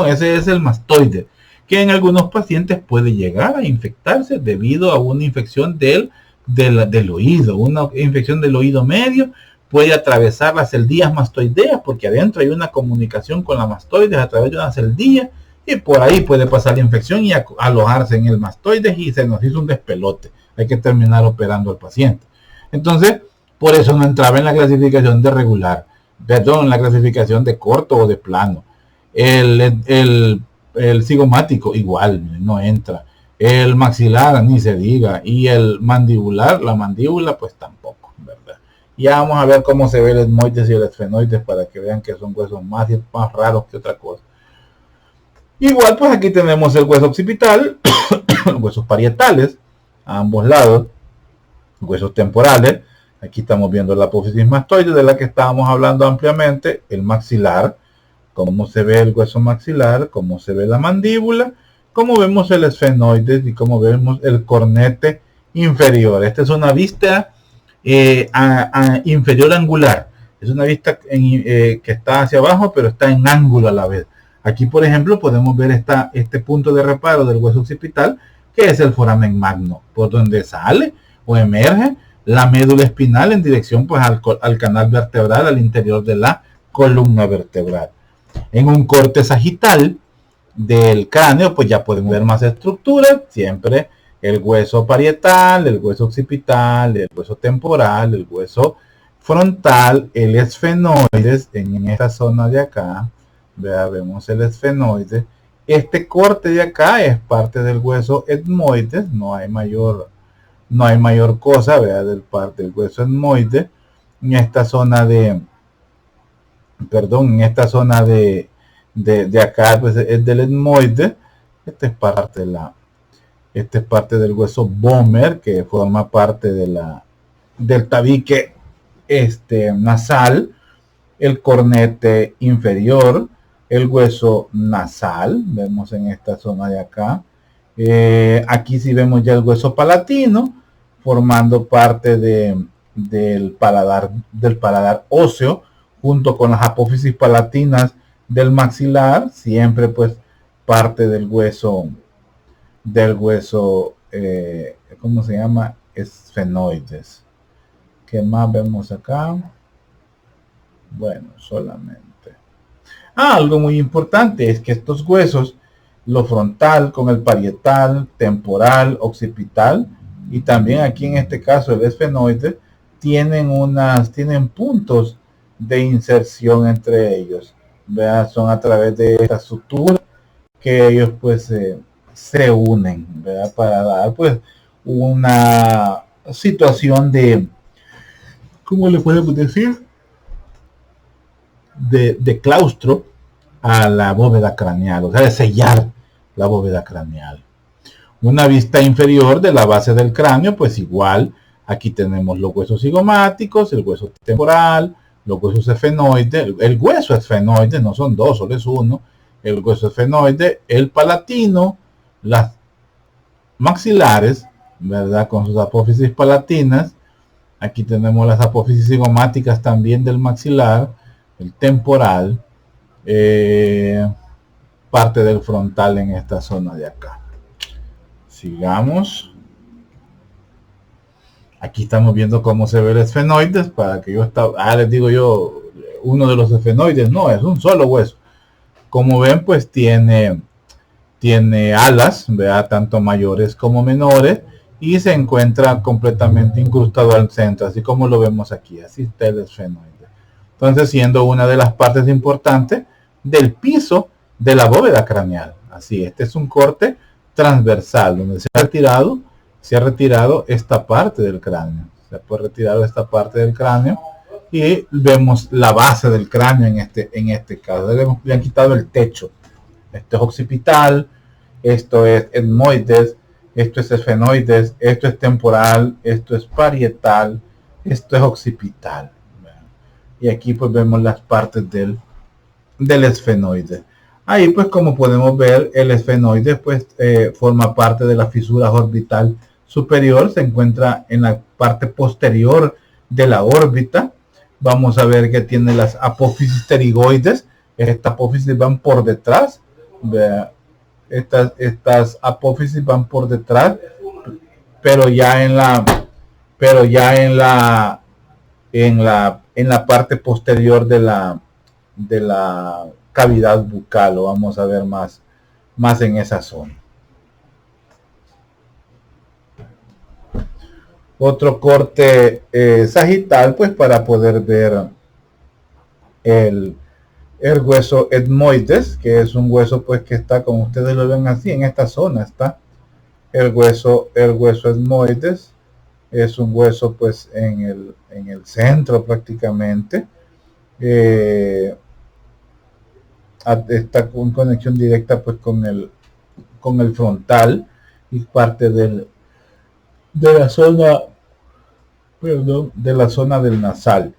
ese es el mastoide, que en algunos pacientes puede llegar a infectarse debido a una infección del oído, una infección del oído medio. Puede atravesar las celdillas mastoideas, porque adentro hay una comunicación con la mastoides a través de una celdilla, y por ahí puede pasar la infección y alojarse en el mastoides y se nos hizo un despelote. Hay que terminar operando al paciente. Entonces, por eso no entraba en la clasificación de regular, en la clasificación de corto o de plano. El cigomático igual no entra. El maxilar ni se diga. Y el mandibular, la mandíbula, pues tampoco, ¿verdad? Ya vamos a ver cómo se ve el etmoides y el esfenoides para que vean que son huesos más raros que otra cosa. Igual pues aquí tenemos el hueso occipital, huesos parietales a ambos lados, huesos temporales. Aquí estamos viendo la apófisis mastoide de la que estábamos hablando ampliamente, el maxilar, cómo se ve el hueso maxilar, cómo se ve la mandíbula, cómo vemos el esfenoides y cómo vemos el cornete inferior. Esta es una vista inferior angular. Es una vista que está hacia abajo, pero está en ángulo a la vez. Aquí, por ejemplo, podemos ver este punto de reparo del hueso occipital, que es el foramen magno, por donde sale o emerge la médula espinal en dirección pues al canal vertebral al interior de la columna vertebral. En un corte sagital del cráneo pues ya podemos ver más estructuras, siempre el hueso parietal, el hueso occipital, el hueso temporal, el hueso frontal, el esfenoides en esta zona de acá. Vemos el esfenoide. Este corte de acá es parte del hueso etmoides, no hay mayor cosa, del parte del hueso etmoide. En esta zona de acá pues es del etmoide. Esta es parte del hueso vomer, que forma parte del tabique nasal, el cornete inferior, el hueso nasal, vemos en esta zona de acá. Aquí sí vemos ya el hueso palatino, formando parte del paladar óseo, junto con las apófisis palatinas del maxilar, siempre pues parte del hueso, ¿cómo se llama? Esfenoides. ¿Qué más vemos acá? Bueno, solamente. Algo muy importante es que estos huesos, lo frontal con el parietal, temporal, occipital, y también aquí en este caso el esfenoide, tienen puntos de inserción entre ellos. ¿Verdad? Son a través de esta sutura que ellos pues se unen, ¿verdad? Para dar pues una situación de, ¿cómo le podemos decir? De claustro a la bóveda craneal, o sea, de sellar la bóveda craneal. Una vista inferior de la base del cráneo, pues igual Aquí tenemos los huesos cigomáticos, el hueso temporal, los huesos esfenoides. El hueso esfenoide, no son dos, solo es uno. El hueso esfenoide, el palatino, las maxilares, ¿verdad? Con sus apófisis palatinas. Aquí tenemos las apófisis cigomáticas también del maxilar, el temporal, parte del frontal en esta zona de acá. Sigamos. Aquí estamos viendo cómo se ve el esfenoides, para que yo les digo yo, uno de los esfenoides, no, es un solo hueso. Como ven, pues tiene alas, ¿verdad? Tanto mayores como menores, y se encuentra completamente incrustado al centro, así como lo vemos aquí. Así está el esfenoide. Entonces, siendo una de las partes importantes del piso de la bóveda craneal. Así, este es un corte transversal, donde se ha retirado esta parte del cráneo. Se ha retirado esta parte del cráneo y vemos la base del cráneo en este caso. Le han quitado el techo. Esto es occipital, esto es etmoides, esto es esfenoides, esto es temporal, esto es parietal, esto es occipital. Y aquí pues vemos las partes del esfenoide. Ahí pues como podemos ver, el esfenoide pues forma parte de la fisura orbital superior, se encuentra en la parte posterior de la órbita. Vamos a ver que tiene las apófisis pterigoides. Estas apófisis van por detrás. Estas apófisis van por detrás, pero ya en la parte posterior de la cavidad bucal. Lo vamos a ver más en esa zona. Otro corte sagital, pues para poder ver el hueso etmoides, que es un hueso pues que está, como ustedes lo ven así, en esta zona está el hueso etmoides. Es un hueso pues en el centro prácticamente. Está con conexión directa pues con el frontal y parte de la zona del nasal.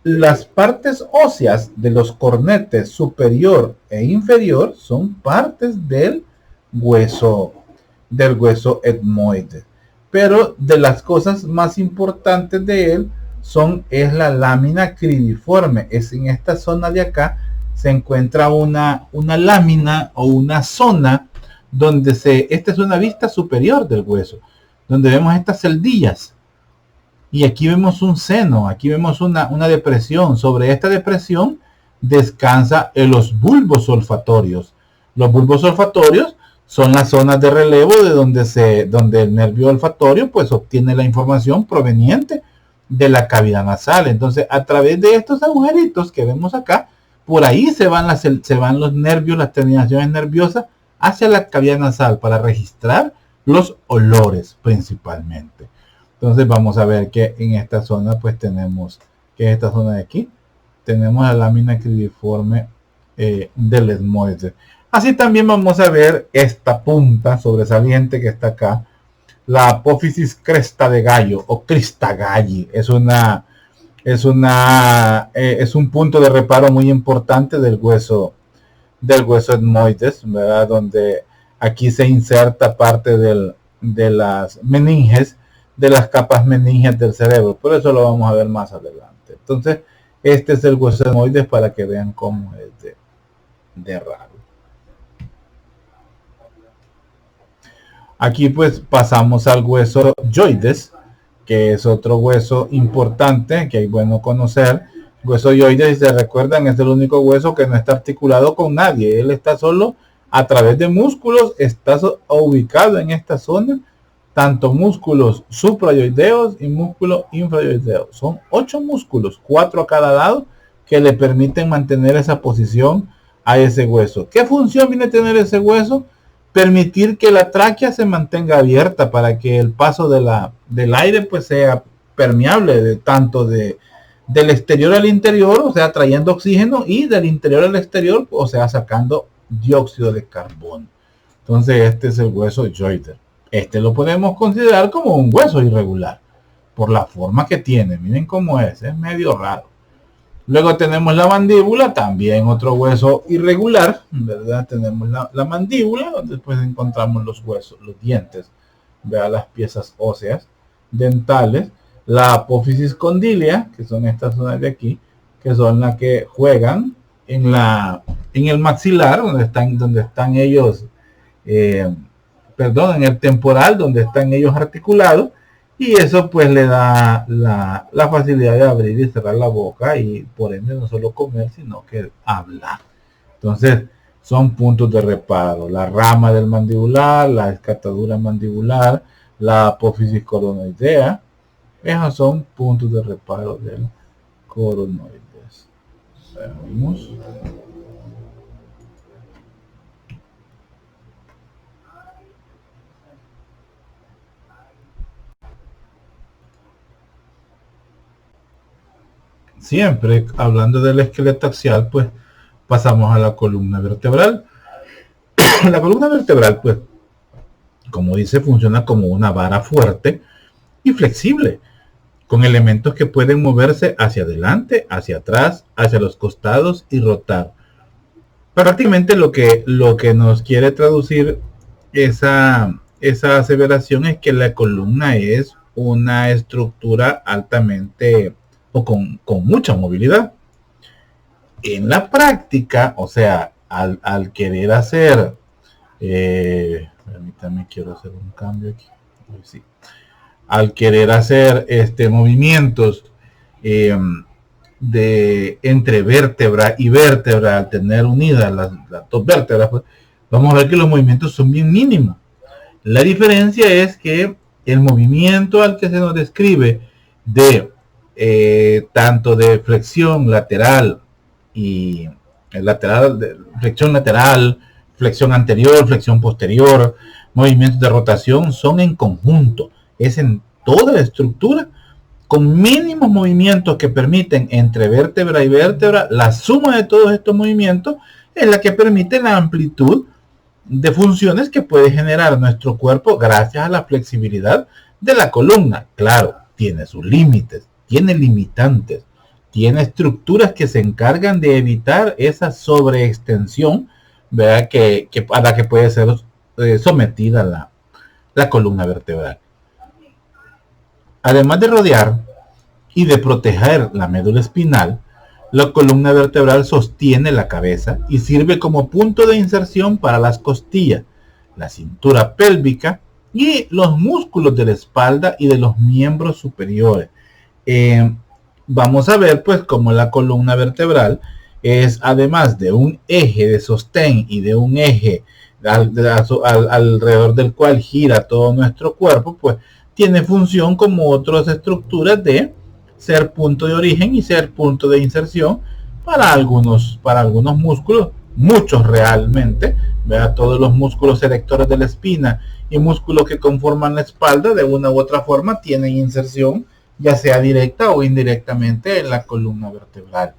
Las partes óseas de los cornetes superior e inferior son partes del hueso etmoide. Pero de las cosas más importantes de él es la lámina cribiforme. Es en esta zona de acá se encuentra una lámina o una zona donde esta es una vista superior del hueso, donde vemos estas celdillas. Y aquí vemos un seno, aquí vemos una depresión. Sobre esta depresión descansa los bulbos olfatorios. Los bulbos olfatorios son las zonas de relevo de donde el nervio olfatorio pues obtiene la información proveniente de la cavidad nasal. Entonces, a través de estos agujeritos que vemos acá, por ahí se van los nervios, las terminaciones nerviosas hacia la cavidad nasal para registrar los olores principalmente. Entonces vamos a ver que en esta zona pues tenemos que esta zona de aquí tenemos la lámina cribiforme del etmoide. Así también vamos a ver esta punta sobresaliente que está acá, la apófisis cresta de gallo o cristagalli. Es un punto de reparo muy importante del hueso etmoides, ¿verdad? Donde aquí se inserta parte de las meninges, de las capas meninges del cerebro. Por eso lo vamos a ver más adelante. Entonces, este es el hueso etmoides para que vean cómo es de raro. Aquí pues pasamos al hueso yoides, que es otro hueso importante que es bueno conocer. Hueso yoides, si se recuerdan, es el único hueso que no está articulado con nadie. Él está solo a través de músculos, está ubicado en esta zona, tanto músculos suprayoideos y músculos infrayoideos. Son 8 músculos, 4 a cada lado, que le permiten mantener esa posición a ese hueso. ¿Qué función viene a tener ese hueso? Permitir que la tráquea se mantenga abierta para que el paso del aire pues sea permeable tanto del exterior al interior, o sea, trayendo oxígeno, y del interior al exterior, o sea, sacando dióxido de carbono. Entonces este es el hueso yoides. Este lo podemos considerar como un hueso irregular, por la forma que tiene. Miren cómo es medio raro. Luego tenemos la mandíbula, también otro hueso irregular, ¿verdad? Tenemos la mandíbula, donde después encontramos los huesos, los dientes, ¿verdad? Las piezas óseas dentales. La apófisis condílea, que son estas zonas de aquí, que son las que juegan en el maxilar, donde están ellos, en el temporal, donde están ellos articulados, y eso pues le da la facilidad de abrir y cerrar la boca, y por ende no solo comer, sino que hablar. Entonces son puntos de reparo: la rama del mandibular, la escatadura mandibular, la apófisis coronoidea. Esos son puntos de reparo del coronoides. Veamos. Siempre hablando del esqueleto axial, pues pasamos a la columna vertebral. La columna vertebral, pues, como dice, funciona como una vara fuerte y flexible, con elementos que pueden moverse hacia adelante, hacia atrás, hacia los costados y rotar. Prácticamente lo que nos quiere traducir esa aseveración es que la columna es una estructura altamente o con mucha movilidad. En la práctica, o sea, al querer hacer, permítame, quiero hacer un cambio aquí. Sí. Al querer hacer movimientos entre vértebra y vértebra, al tener unidas las dos vértebras, pues, vamos a ver que los movimientos son bien mínimos. La diferencia es que el movimiento al que se nos describe de tanto de flexión lateral y flexión lateral, flexión anterior, flexión posterior, movimientos de rotación, son en conjunto, es en toda la estructura, con mínimos movimientos que permiten entre vértebra y vértebra. La suma de todos estos movimientos es la que permite la amplitud de funciones que puede generar nuestro cuerpo gracias a la flexibilidad de la columna. Claro, tiene sus límites, tiene limitantes, tiene estructuras que se encargan de evitar esa sobreextensión, ¿verdad? A la que puede ser sometida la columna vertebral. Además de rodear y de proteger la médula espinal, la columna vertebral sostiene la cabeza y sirve como punto de inserción para las costillas, la cintura pélvica y los músculos de la espalda y de los miembros superiores. Vamos a ver pues cómo la columna vertebral es, además de un eje de sostén y de un eje alrededor del cual gira todo nuestro cuerpo, pues tiene función como otras estructuras de ser punto de origen y ser punto de inserción para algunos músculos, muchos realmente, ¿verdad? Todos los músculos erectores de la espina y músculos que conforman la espalda de una u otra forma tienen inserción, ya sea directa o indirectamente, en la columna vertebral.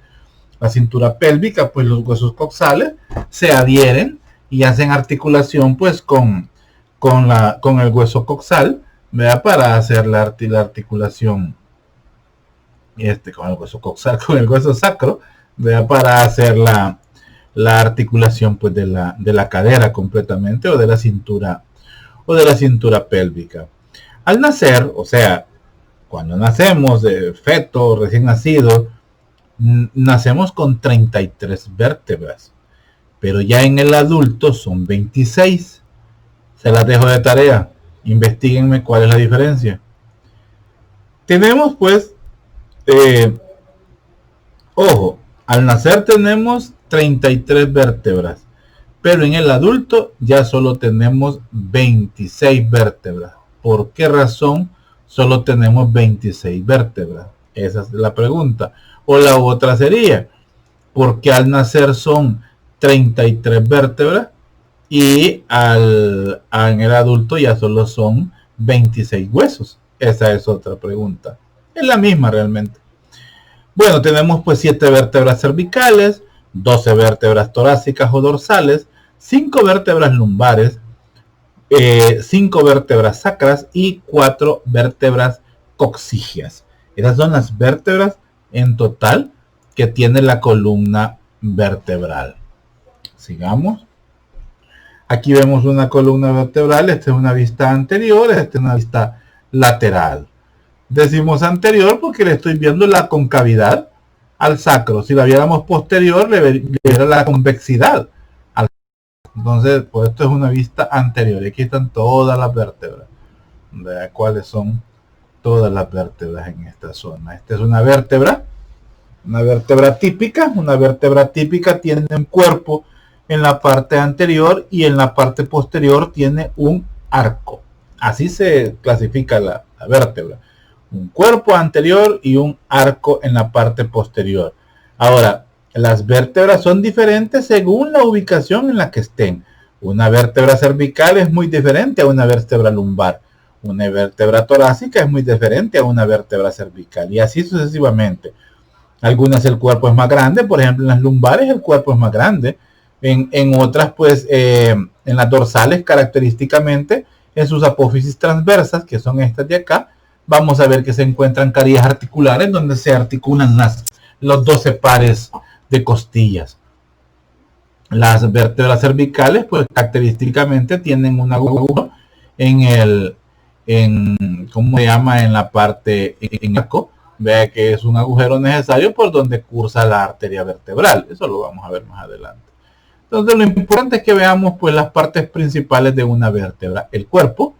La cintura pélvica, pues los huesos coxales se adhieren y hacen articulación pues con el hueso coxal, ¿verdad? Para hacer la articulación con el hueso coxal, con el hueso sacro, ¿verdad? Para hacer la articulación pues de la cadera completamente, o de la cintura pélvica. Al nacer, o sea, cuando nacemos de feto recién nacido, nacemos con 33 vértebras, pero ya en el adulto son 26. Se las dejo de tarea, investiguenme cuál es la diferencia. Tenemos pues ojo, al nacer tenemos 33 vértebras, pero en el adulto ya solo tenemos 26 vértebras. ¿Por qué razón solo tenemos 26 vértebras? Esa es la pregunta. O la otra sería, ¿por qué al nacer son 33 vértebras y en el adulto ya solo son 26 huesos? Esa es otra pregunta. Es la misma realmente. Bueno, tenemos pues 7 vértebras cervicales, 12 vértebras torácicas o dorsales, 5 vértebras lumbares, 5 vértebras sacras y 4 vértebras coxígeas. Esas son las vértebras en total que tiene la columna vertebral. Sigamos. Aquí vemos una columna vertebral. Esta es una vista anterior, esta es una vista lateral. Decimos anterior porque le estoy viendo la concavidad al sacro. Si la viéramos posterior, le vería la convexidad al sacro. Entonces, pues esto es una vista anterior. Aquí están todas las vértebras. Vea cuáles son todas las vértebras en esta zona. Esta es una vértebra típica. Una vértebra típica tiene un cuerpo en la parte anterior y en la parte posterior tiene un arco. Así se clasifica la vértebra. Un cuerpo anterior y un arco en la parte posterior. Ahora, las vértebras son diferentes según la ubicación en la que estén. Una vértebra cervical es muy diferente a una vértebra lumbar. Una vértebra torácica es muy diferente a una vértebra cervical. Y así sucesivamente. Algunas el cuerpo es más grande, por ejemplo en las lumbares el cuerpo es más grande. En otras, pues, en las dorsales característicamente, en sus apófisis transversas, que son estas de acá, vamos a ver que se encuentran carillas articulares donde se articulan los 12 pares de costillas. Las vértebras cervicales, pues, característicamente tienen un agujero ¿cómo se llama? En la parte en arco. Vea que es un agujero necesario por donde cursa la arteria vertebral. Eso lo vamos a ver más adelante. Entonces lo importante es que veamos pues las partes principales de una vértebra. El cuerpo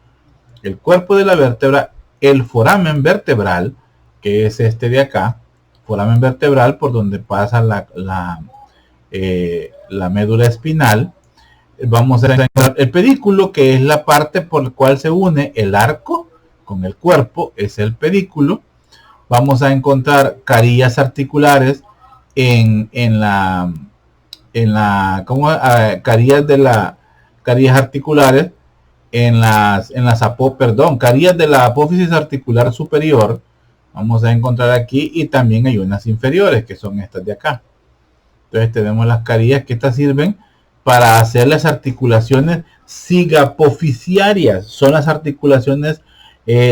de la vértebra, el foramen vertebral, que es este de acá, foramen vertebral por donde pasa la médula espinal. Vamos a encontrar el pedículo, que es la parte por la cual se une el arco con el cuerpo, es el pedículo. Vamos a encontrar carillas articulares carillas articulares carillas de la apófisis articular superior. Vamos a encontrar aquí, y también hay unas inferiores que son estas de acá. Entonces tenemos las carillas que estas sirven para hacer las articulaciones cigapoficiarias. Son las articulaciones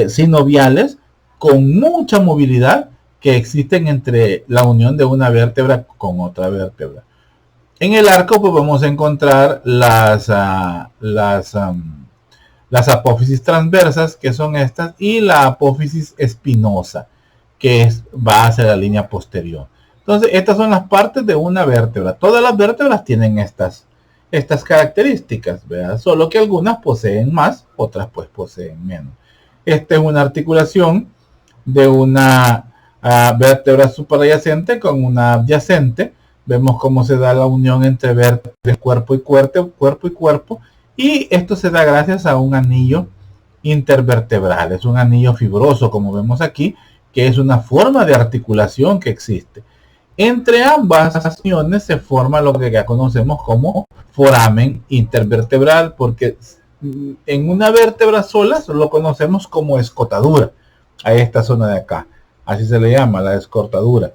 sinoviales con mucha movilidad que existen entre la unión de una vértebra con otra vértebra. En el arco pues vamos a encontrar las apófisis transversas, que son estas, y la apófisis espinosa, que va hacia la línea posterior. Entonces estas son las partes de una vértebra. Todas las vértebras tienen estas características, ¿verdad? Solo que algunas poseen más, otras pues poseen menos. Esta es una articulación de una vértebra superadyacente con una adyacente. Vemos cómo se da la unión entre vértebras, cuerpo y cuerpo, y esto se da gracias a un anillo intervertebral. Es un anillo fibroso, como vemos aquí, que es una forma de articulación que existe. Entre ambas uniones se forma lo que ya conocemos como foramen intervertebral, porque en una vértebra sola lo conocemos como escotadura, a esta zona de acá. Así se le llama, la escotadura.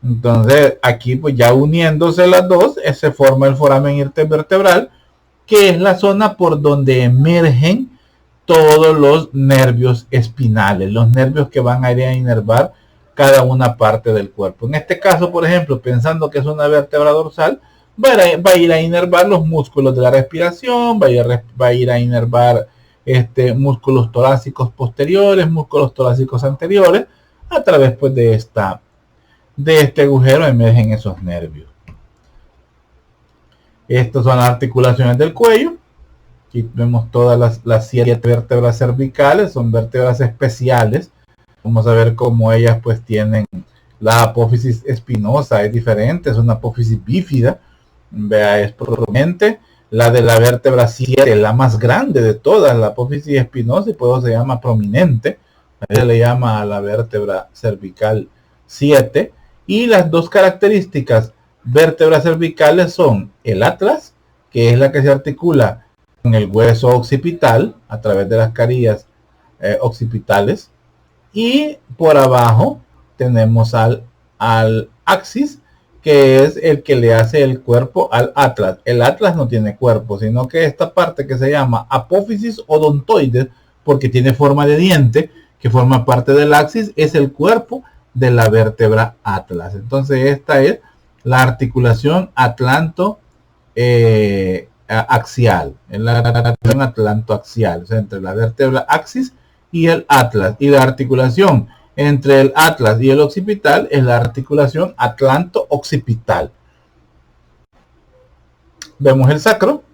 Entonces aquí pues ya uniéndose las dos, se forma el foramen intervertebral, que es la zona por donde emergen todos los nervios espinales, los nervios que van a ir a inervar cada una parte del cuerpo. En este caso, por ejemplo, pensando que es una vértebra dorsal, va a ir a inervar los músculos de la respiración, va a ir a inervar músculos torácicos posteriores, músculos torácicos anteriores. A través pues de este agujero emergen esos nervios. Estas son las articulaciones del cuello. Aquí vemos todas las 7 vértebras cervicales, son vértebras especiales. Vamos a ver cómo ellas pues tienen la apófisis espinosa, es diferente, es una apófisis bífida. Vea, es prominente. La de la vértebra 7, la más grande de todas, la apófisis espinosa, y por eso se llama prominente. Se le llama a la vértebra cervical 7. Y las dos características vértebras cervicales son el atlas, que es la que se articula con el hueso occipital a través de las carillas occipitales, y por abajo tenemos al axis, que es el que le hace el cuerpo al atlas. El atlas no tiene cuerpo, sino que esta parte que se llama apófisis odontoides, porque tiene forma de diente, que forma parte del axis, es el cuerpo de la vértebra atlas. Entonces esta es la articulación atlanto axial, en la articulación atlantoaxial, o sea, entre la vértebra axis y el atlas. Y la articulación entre el atlas y el occipital es la articulación atlanto-occipital. Vemos el sacro,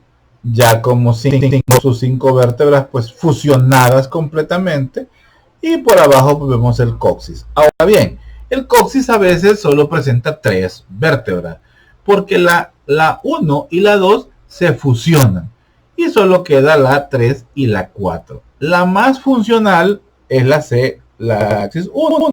ya como sus 5 vértebras pues fusionadas completamente, y por abajo pues vemos el coxis. Ahora bien, el coxis a veces solo presenta 3 vértebras, porque la 1 y la 2 se fusionan, y solo queda la 3 y la 4. La más funcional es la C, la axis 1,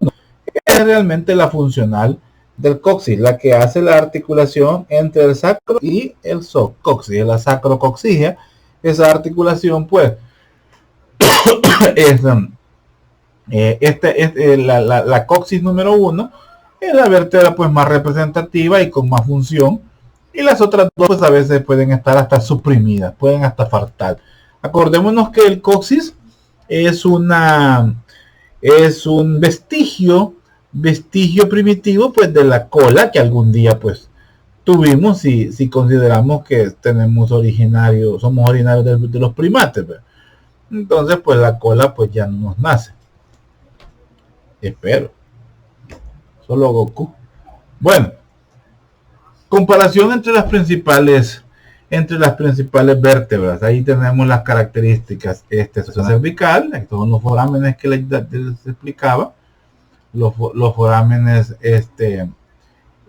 es realmente la funcional del coxis, la que hace la articulación entre el sacro y el coxis, la sacrocoxigia. Esa articulación pues es la coxis número 1, es la vértebra pues más representativa y con más función, y las otras dos pues a veces pueden estar hasta suprimidas, pueden hasta faltar. Acordémonos que el coxis es un vestigio primitivo pues de la cola que algún día pues tuvimos, si consideramos que somos originarios de los primates, ¿verdad? Entonces pues la cola pues ya no nos nace, espero, solo Goku. Bueno, comparación entre las principales vértebras. Ahí tenemos las características. Este es una cervical, estos son los forámenes que les explicaba, los forámenes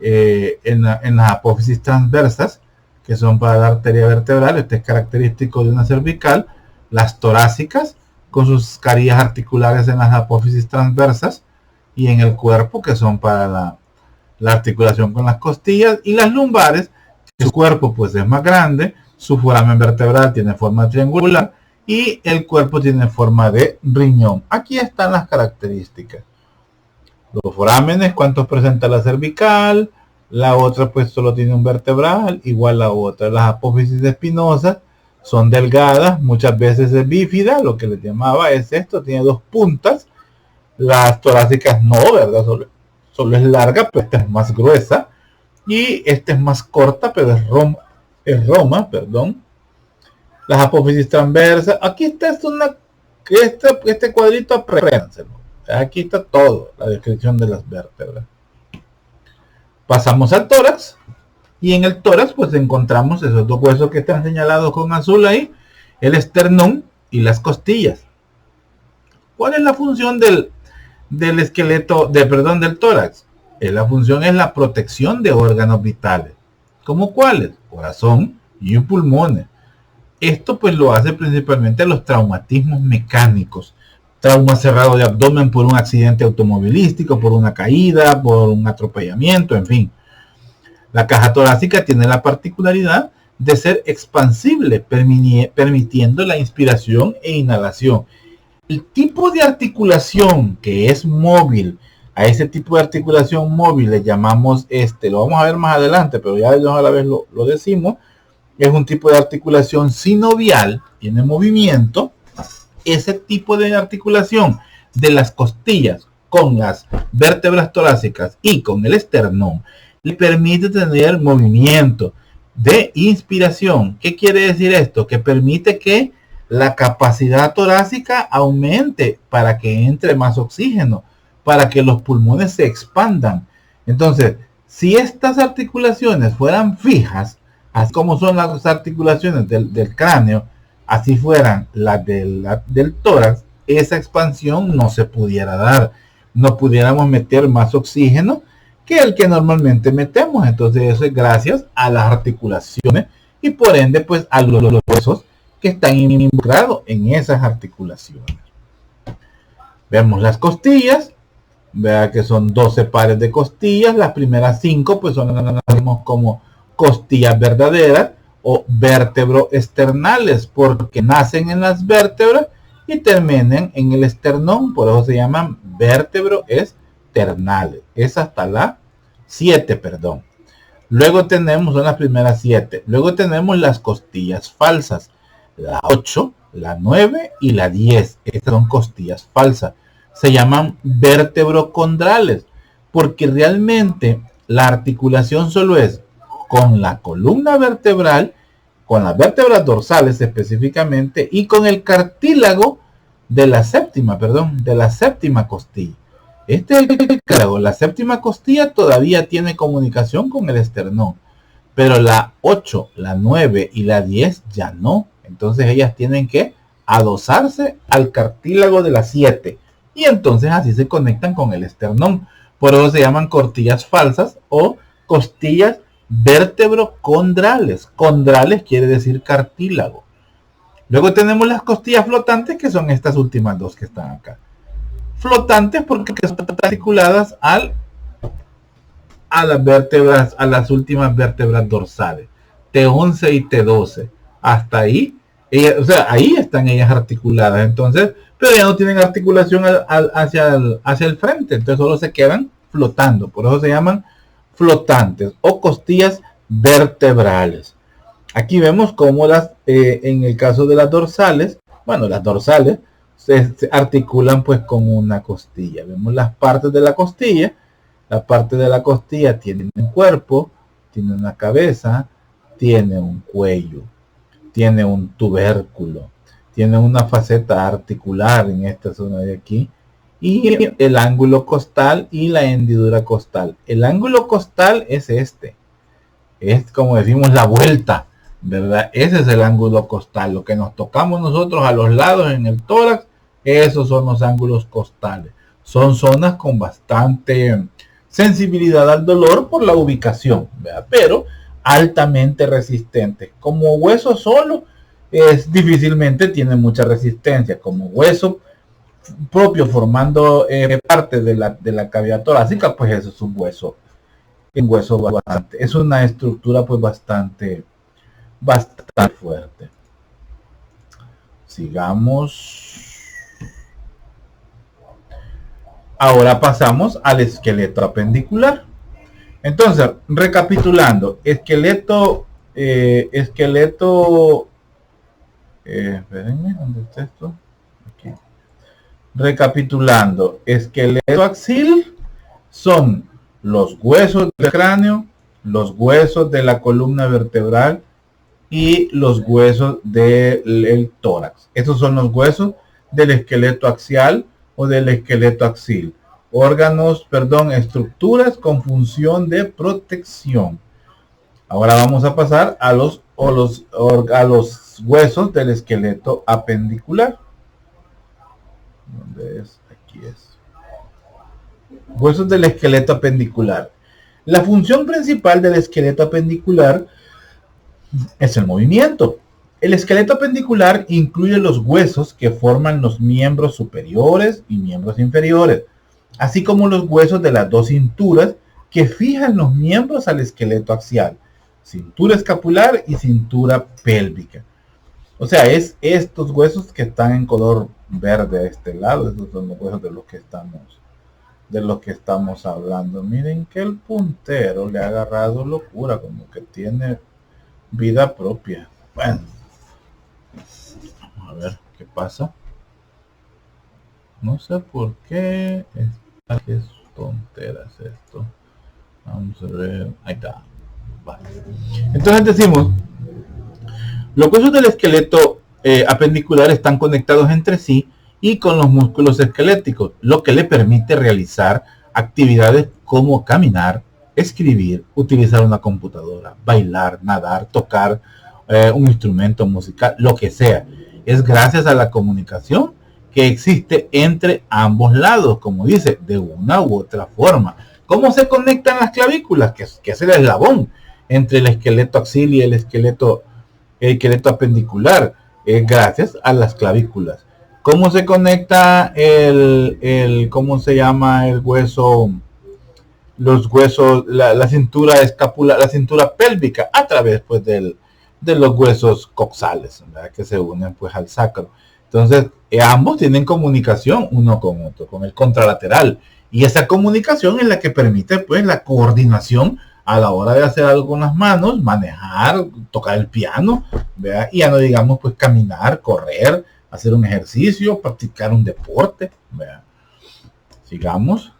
en las apófisis transversas, que son para la arteria vertebral. Este es característico de una cervical. Las torácicas, con sus carillas articulares en las apófisis transversas y en el cuerpo, que son para la articulación con las costillas. Y las lumbares, su cuerpo pues es más grande, su foramen vertebral tiene forma triangular y el cuerpo tiene forma de riñón. Aquí están las características. Los forámenes, cuántos presenta la cervical, la otra pues solo tiene un vertebral, igual la otra. Las apófisis espinosas son delgadas, muchas veces es bífida, lo que les llamaba es esto, tiene 2 puntas. Las torácicas no, ¿verdad? Solo es larga, pero esta es más gruesa. Y esta es más corta, pero es roma, perdón. Las apófisis transversas. Aquí está este cuadrito, apréndanselo. Aquí está todo, la descripción de las vértebras. Pasamos al tórax. Y en el tórax pues encontramos esos 2 huesos que están señalados con azul ahí. El esternón y las costillas. ¿Cuál es la función del esqueleto, del tórax? La función es la protección de órganos vitales. ¿Cómo cuáles? Corazón y pulmones. Esto pues lo hace principalmente los traumatismos mecánicos. Trauma cerrado de abdomen por un accidente automovilístico, por una caída, por un atropellamiento, en fin. La caja torácica tiene la particularidad de ser expansible, permitiendo la inspiración e inhalación. El tipo de articulación que es móvil, a ese tipo de articulación móvil le llamamos, lo vamos a ver más adelante, pero ya a la vez lo decimos, es un tipo de articulación sinovial, tiene movimiento. Ese tipo de articulación de las costillas con las vértebras torácicas y con el esternón le permite tener movimiento de inspiración. ¿Qué quiere decir esto? Que permite que la capacidad torácica aumente para que entre más oxígeno, para que los pulmones se expandan. Entonces, si estas articulaciones fueran fijas, así como son las articulaciones del cráneo, así fueran las del tórax, esa expansión no se pudiera dar. No pudiéramos meter más oxígeno que el que normalmente metemos. Entonces eso es gracias a las articulaciones y por ende pues a los huesos que están involucrados en esas articulaciones. Vemos las costillas. Vea que son 12 pares de costillas. Las primeras 5 pues son como costillas verdaderas o vértebroesternales, porque nacen en las vértebras y terminan en el esternón, por eso se llaman vértebroesternales. Es hasta la 7, perdón. Luego tenemos, son las primeras 7. Luego tenemos las costillas falsas. La 8, la 9 y la 10. Estas son costillas falsas. Se llaman vértebrocondrales, porque realmente la articulación solo es con la columna vertebral, con las vértebras dorsales específicamente, y con el cartílago de la séptima costilla. Este es el cartílago. La séptima costilla todavía tiene comunicación con el esternón, pero la 8, la 9 y la 10 ya no. Entonces ellas tienen que adosarse al cartílago de la 7, y entonces así se conectan con el esternón. Por eso se llaman costillas falsas o costillas vértebrocondrales. Condrales quiere decir cartílago. Luego tenemos las costillas flotantes, que son estas últimas dos que están acá. Flotantes porque están articuladas a las vértebras, a las últimas vértebras dorsales, T11 y T12. Hasta ahí, ahí están ellas articuladas. Entonces, pero ya no tienen articulación hacia el frente, entonces solo se quedan flotando. Por eso se llaman flotantes o costillas vertebrales. Aquí vemos cómo en el caso de las dorsales, las dorsales se articulan pues con una costilla. Vemos las partes de la costilla. La parte de la costilla tiene un cuerpo, tiene una cabeza, tiene un cuello, tiene un tubérculo, tiene una faceta articular en esta zona de aquí, y el ángulo costal y la hendidura costal. El ángulo costal es este. Es como decimos la vuelta, ¿verdad? Ese es el ángulo costal. Lo que nos tocamos nosotros a los lados en el tórax, esos son los ángulos costales. Son zonas con bastante sensibilidad al dolor por la ubicación, ¿verdad? Pero altamente resistentes. Como hueso solo, difícilmente tiene mucha resistencia. Como hueso propio formando parte de la cavidad torácica, pues eso es un hueso bastante, es una estructura pues bastante fuerte. Sigamos. Ahora pasamos al esqueleto apendicular. Entonces, recapitulando, espérenme, ¿dónde está esto? Aquí. Recapitulando, esqueleto axil son los huesos del cráneo, los huesos de la columna vertebral y los huesos del tórax. Estos son los huesos del esqueleto axial o del esqueleto axil. Estructuras con función de protección. Ahora vamos a pasar a los huesos del esqueleto apendicular. ¿Dónde es? Aquí es. Huesos del esqueleto apendicular. La función principal del esqueleto apendicular es el movimiento. El esqueleto apendicular incluye los huesos que forman los miembros superiores y miembros inferiores, así como los huesos de las dos cinturas que fijan los miembros al esqueleto axial, cintura escapular y cintura pélvica. O sea, es estos huesos que están en color verde a este lado. Estos son los huesos de los que estamos hablando. Miren que el puntero le ha agarrado locura, como que tiene vida propia. Bueno, vamos a ver qué pasa. No sé por qué qué tonteras esto. Vamos a ver. Ahí está. Vale. Entonces decimos, los huesos del esqueleto apendicular están conectados entre sí y con los músculos esqueléticos, lo que le permite realizar actividades como caminar, escribir, utilizar una computadora, bailar, nadar, tocar un instrumento musical, lo que sea. Es gracias a la comunicación que existe entre ambos lados, como dice, de una u otra forma. ¿Cómo se conectan las clavículas? Que es el eslabón entre el esqueleto axil y el esqueleto apendicular. Es gracias a las clavículas. ¿Cómo se conecta cómo se llama el hueso? Los huesos, la cintura escapular, la cintura pélvica, a través pues de los huesos coxales, ¿verdad? Que se unen pues al sacro. Entonces, ambos tienen comunicación uno con otro, con el contralateral. Y esa comunicación es la que permite pues la coordinación a la hora de hacer algo con las manos, manejar, tocar el piano, ¿verdad? Y ya no digamos pues caminar, correr, hacer un ejercicio, practicar un deporte, ¿verdad? Sigamos.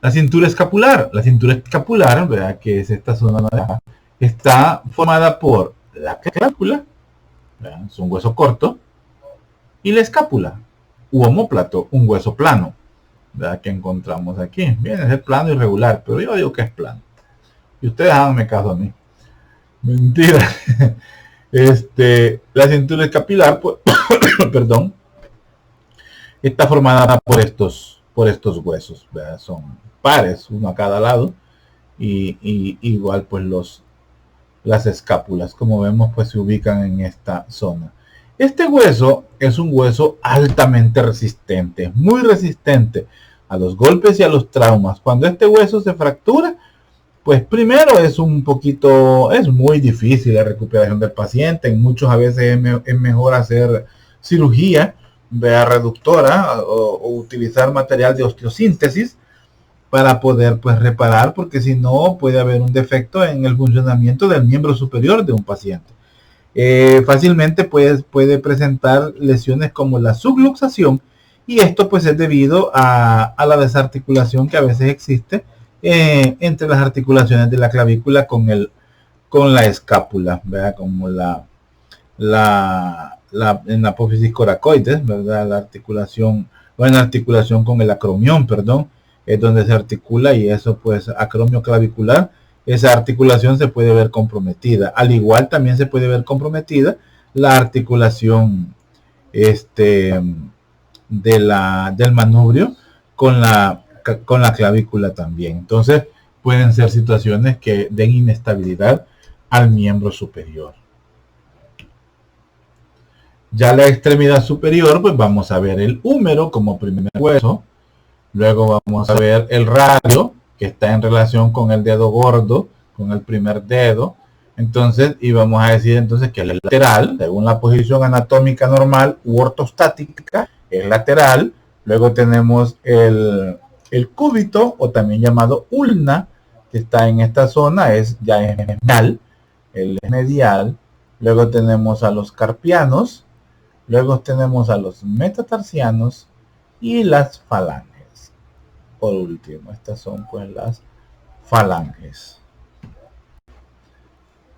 La cintura escapular. La cintura escapular, ¿verdad? Que es esta zona de acá, está formada por la clavícula, ¿verdad? Es un hueso corto, y la escápula, u omóplato, un hueso plano, ¿verdad? Que encontramos aquí. Viene a ser plano irregular, pero yo digo que es plano. Y ustedes háganme caso a mí. Mentira. La cintura escapular, pues, perdón, está formada por estos huesos, ¿verdad? Son pares, uno a cada lado, y igual pues las escápulas, como vemos, pues se ubican en esta zona. Este hueso es un hueso altamente resistente, muy resistente a los golpes y a los traumas. Cuando este hueso se fractura, pues primero es muy difícil la recuperación del paciente. En muchos a veces es mejor hacer cirugía, vea, reductora, o utilizar material de osteosíntesis para poder pues reparar, porque si no puede haber un defecto en el funcionamiento del miembro superior de un paciente. Fácilmente puede presentar lesiones como la subluxación, y esto pues es debido a la desarticulación que a veces existe entre las articulaciones de la clavícula con la escápula, ¿verdad? Como en la apófisis coracoides, ¿verdad? La articulación, o en la articulación con el acromión, perdón, es donde se articula, y eso pues acromio clavicular, esa articulación se puede ver comprometida. Al igual también se puede ver comprometida la articulación del manubrio con la clavícula también. Entonces pueden ser situaciones que den inestabilidad al miembro superior. Ya la extremidad superior, pues vamos a ver el húmero como primer hueso. Luego vamos a ver el radio, que está en relación con el dedo gordo, con el primer dedo. Entonces, y vamos a decir entonces que el lateral, según la posición anatómica normal u ortostática, es lateral. Luego tenemos el cúbito, o también llamado ulna, que está en esta zona, es medial. El medial. Luego tenemos a los carpianos. Luego tenemos a los metatarsianos y las falanges. Por último, estas son pues las falanges.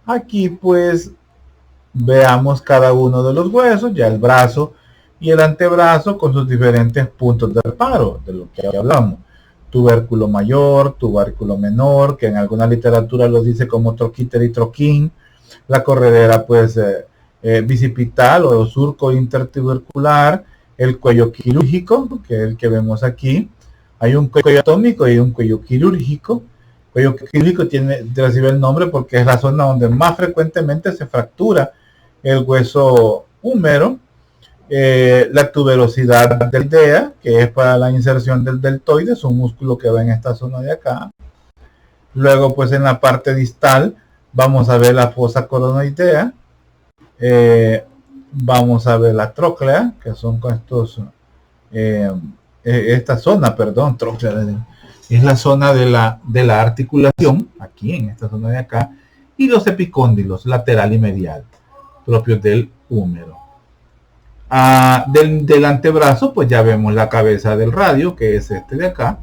Aquí pues veamos cada uno de los huesos, ya el brazo y el antebrazo con sus diferentes puntos de reparo, de lo que hablamos. Tubérculo mayor, tubérculo menor, que en alguna literatura lo dice como troquíter y troquín. La corredera pues bicipital o surco intertubercular, el cuello quirúrgico, que es el que vemos aquí. Hay un cuello atómico y un cuello quirúrgico. Cuello quirúrgico recibe el nombre porque es la zona donde más frecuentemente se fractura el hueso húmero. La tuberosidad deltoidea, que es para la inserción del deltoide, es un músculo que va en esta zona de acá. Luego, pues en la parte distal, vamos a ver la fosa coronoidea. Vamos a ver la tróclea, que son con estos... esta zona, perdón, tróclea, es la zona de la articulación, aquí en esta zona de acá, y los epicóndilos lateral y medial, propios del húmero. Del antebrazo, pues ya vemos la cabeza del radio, que es este de acá,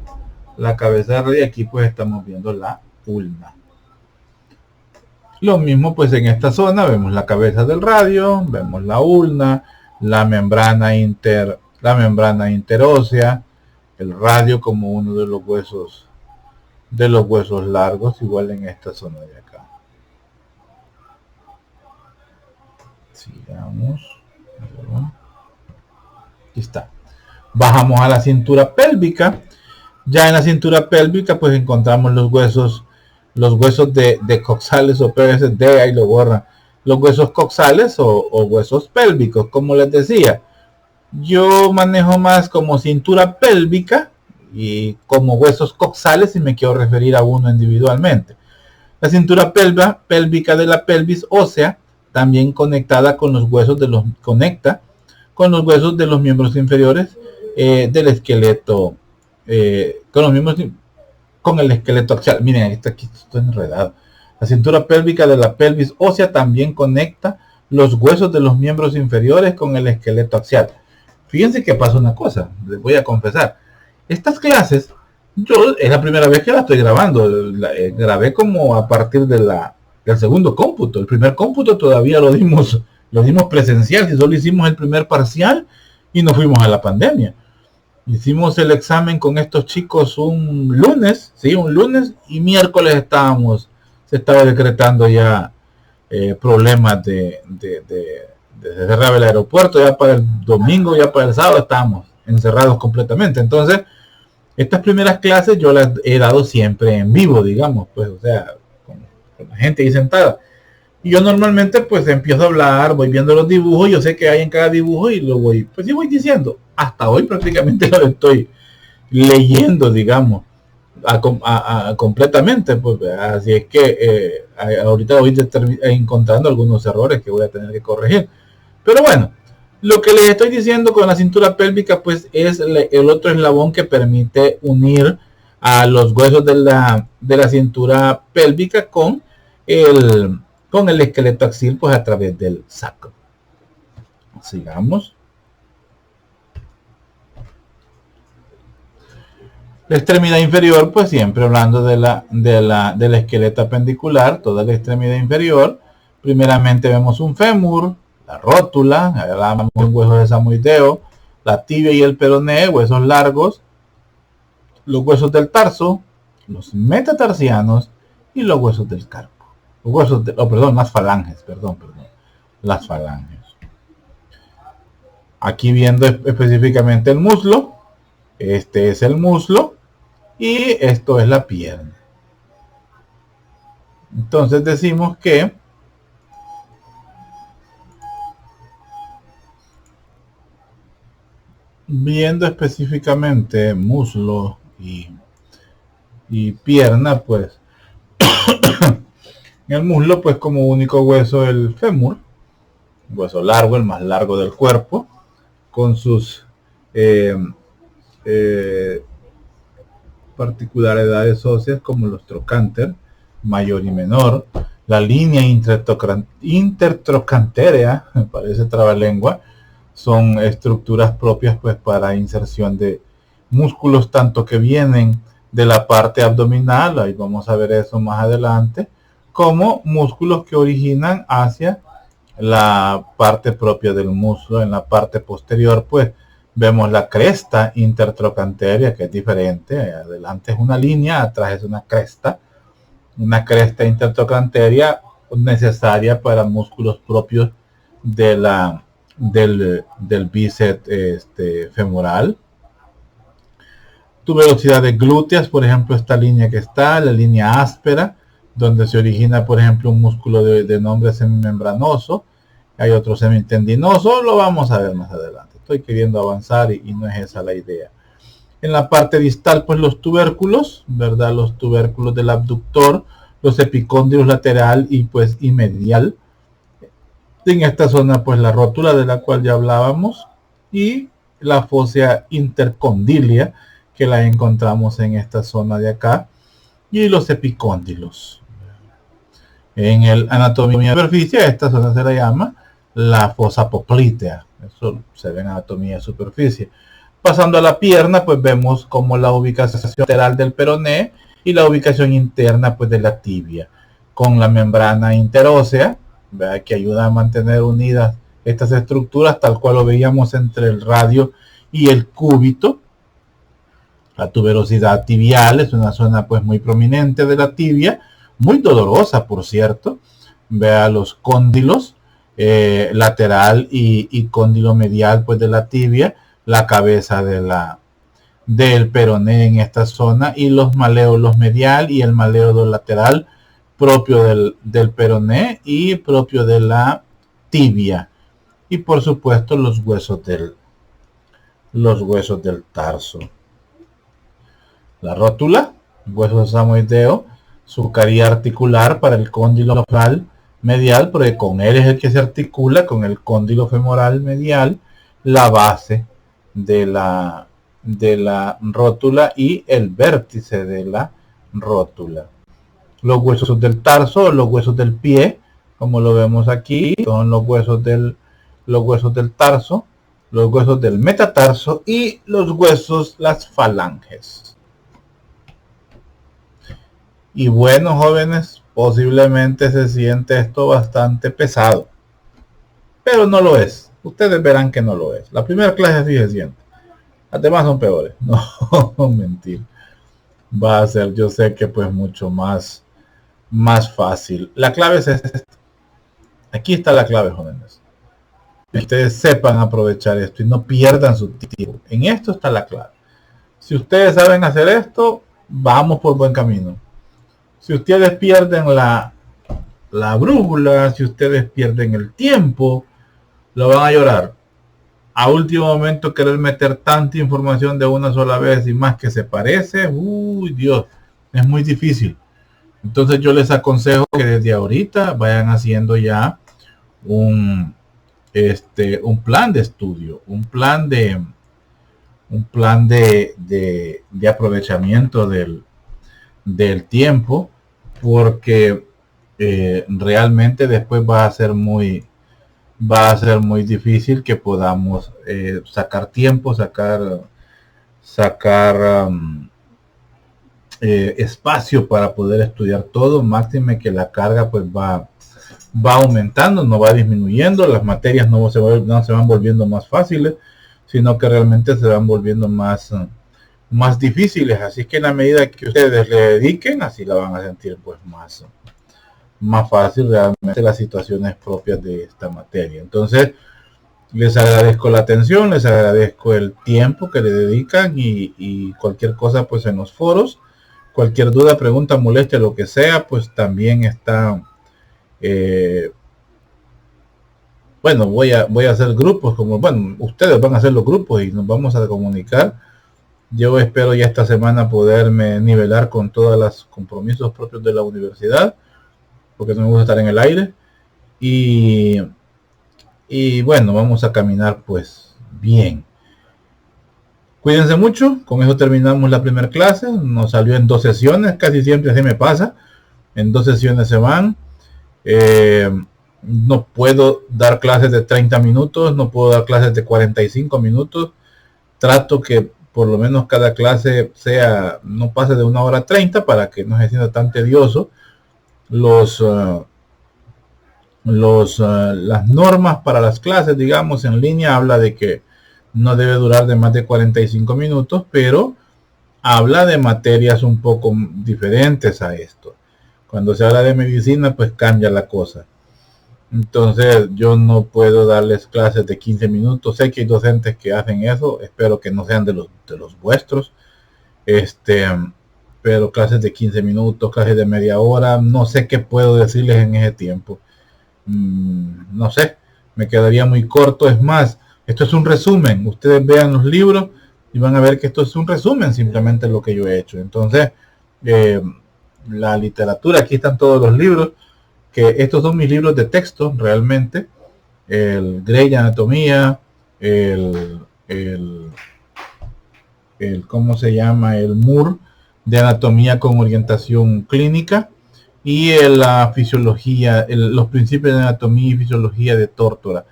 la cabeza del radio, y aquí pues estamos viendo la ulna. Lo mismo pues en esta zona vemos la cabeza del radio, vemos la ulna, la membrana interósea, el radio como uno de los huesos largos, igual en esta zona de acá. Sigamos. Aquí está. Bajamos a la cintura pélvica. Ya en la cintura pélvica pues encontramos los huesos de coxales o PSD, ahí lo borran. Los huesos coxales o huesos pélvicos, como les decía. Yo manejo más como cintura pélvica y como huesos coxales si me quiero referir a uno individualmente. La cintura pélvica de la pelvis ósea, también conectada con los huesos conecta con los huesos de los miembros inferiores del esqueleto, con con el esqueleto axial. Miren, aquí estoy enredado. La cintura pélvica de la pelvis ósea también conecta los huesos de los miembros inferiores con el esqueleto axial. Fíjense que pasa una cosa, les voy a confesar. Estas clases, yo es la primera vez que la estoy grabando. Grabé como a partir del segundo cómputo. El primer cómputo todavía lo dimos presencial, y solo hicimos el primer parcial y nos fuimos a la pandemia. Hicimos el examen con estos chicos un lunes, y miércoles se estaba decretando ya problemas de cerrar el aeropuerto. Ya para el domingo, ya para el sábado estábamos encerrados completamente. Entonces, estas primeras clases yo las he dado siempre en vivo, digamos, pues, o sea, con la gente ahí sentada. Y yo normalmente pues empiezo a hablar, voy viendo los dibujos, yo sé que hay en cada dibujo y lo voy diciendo. Hasta hoy prácticamente lo estoy leyendo, digamos, completamente, pues. Así es que ahorita voy encontrando algunos errores que voy a tener que corregir. Pero bueno, lo que les estoy diciendo con la cintura pélvica pues es el otro eslabón que permite unir a los huesos de la cintura pélvica con el esqueleto axial, pues a través del sacro. Sigamos. La extremidad inferior, pues siempre hablando del esqueleto apendicular, toda la extremidad inferior. Primeramente vemos un fémur, la rótula, hablamos de huesos de samoideo, la tibia y el peroné, huesos largos, los huesos del tarso, los metatarsianos y los huesos del carpo. Las falanges, las falanges. Aquí viendo específicamente el muslo, este es el muslo y esto es la pierna. Entonces decimos que viendo específicamente muslo y pierna, pues en el muslo, pues como único hueso el fémur, hueso largo, el más largo del cuerpo, con sus particularidades óseas como los trocánter mayor y menor, la línea intertrochantérea, me parece trabalengua, son estructuras propias pues para inserción de músculos tanto que vienen de la parte abdominal, ahí vamos a ver eso más adelante, como músculos que originan hacia la parte propia del muslo. En la parte posterior pues vemos la cresta intertrochantérea, que es diferente. Adelante es una línea, atrás es una cresta intertrochantérea necesaria para músculos propios del bíceps femoral. Tuberosidades glúteas, por ejemplo, esta línea que está, la línea áspera, donde se origina, por ejemplo, un músculo de nombre semimembranoso. Hay otro semitendinoso, lo vamos a ver más adelante. Estoy queriendo avanzar y no es esa la idea. En la parte distal, pues los tubérculos, ¿verdad? Los tubérculos del abductor, los epicóndilos lateral y medial. En esta zona, pues la rótula de la cual ya hablábamos y la fósea intercondilia, que la encontramos en esta zona de acá, y los epicóndilos. En el anatomía de superficie, esta zona se la llama la fosa poplitea. Eso se ve en anatomía de superficie. Pasando a la pierna, pues vemos como la ubicación lateral del peroné y la ubicación interna pues de la tibia, con la membrana interósea, ¿verdad?, que ayuda a mantener unidas estas estructuras, tal cual lo veíamos entre el radio y el cúbito. La tuberosidad tibial es una zona pues muy prominente de la tibia, muy dolorosa, por cierto. Vea los cóndilos lateral y cóndilo medial pues de la tibia, la cabeza del peroné en esta zona, y los maléolos medial y el maléolo lateral propio del peroné y propio de la tibia, y por supuesto los huesos del tarso. La rótula, hueso samoideo, su caría articular para el cóndilo femoral medial, porque con él es el que se articula con el cóndilo femoral medial, la base de la rótula y el vértice de la rótula. Los huesos del tarso, los huesos del pie, como lo vemos aquí, son los huesos del tarso, los huesos del metatarso y los huesos, las falanges. Y bueno, jóvenes, posiblemente se siente esto bastante pesado, pero no lo es. Ustedes verán que no lo es. La primera clase sí se siente. Las demás son peores. No, mentir. Va a ser, yo sé que pues mucho más fácil. La clave es esta. Aquí está la clave, jóvenes. Que ustedes sepan aprovechar esto y no pierdan su tiempo. En esto está la clave. Si ustedes saben hacer esto, vamos por buen camino. Si ustedes pierden la brújula, si ustedes pierden el tiempo, lo van a llorar. A último momento querer meter tanta información de una sola vez y más que se parece, uy Dios, es muy difícil. Entonces yo les aconsejo que desde ahorita vayan haciendo ya un plan de estudio, un plan de aprovechamiento del tiempo, porque realmente después va a ser muy difícil que podamos sacar tiempo, sacar espacio para poder estudiar todo, máxime que la carga pues va aumentando, no va disminuyendo, las materias no se van volviendo más fáciles, sino que realmente se van volviendo más difíciles. Así que en la medida que ustedes le dediquen, así la van a sentir pues más fácil realmente las situaciones propias de esta materia. Entonces, les agradezco la atención, les agradezco el tiempo que le dedican y cualquier cosa pues en los foros, cualquier duda, pregunta, molestia, lo que sea, pues también está, bueno, voy a hacer grupos, como, bueno, ustedes van a hacer los grupos y nos vamos a comunicar. Yo espero ya esta semana poderme nivelar con todos los compromisos propios de la universidad, porque no me gusta estar en el aire. Y bueno, vamos a caminar pues bien. Cuídense mucho, con eso terminamos la primera clase. Nos salió en 2 sesiones, casi siempre así me pasa. En 2 sesiones se van. No puedo dar clases de 30 minutos, no puedo dar clases de 45 minutos. Trato que por lo menos cada clase no pase de 1 hora 30 para que no se sienta tan tedioso. Las normas para las clases, digamos, en línea habla de que no debe durar de más de 45 minutos, pero habla de materias un poco diferentes a esto. Cuando se habla de medicina, pues cambia la cosa. Entonces yo no puedo darles clases de 15 minutos. Sé que hay docentes que hacen eso, espero que no sean de los vuestros. Pero clases de 15 minutos, clases de media hora, no sé qué puedo decirles en ese tiempo. No sé, me quedaría muy corto. Es más, esto es un resumen. Ustedes vean los libros y van a ver que esto es un resumen simplemente lo que yo he hecho. Entonces, la literatura, aquí están todos los libros, que estos son mis libros de texto realmente. El Grey Anatomía, el ¿cómo se llama? El Moore de Anatomía con Orientación Clínica, y la fisiología, los principios de anatomía y fisiología de Tórtora.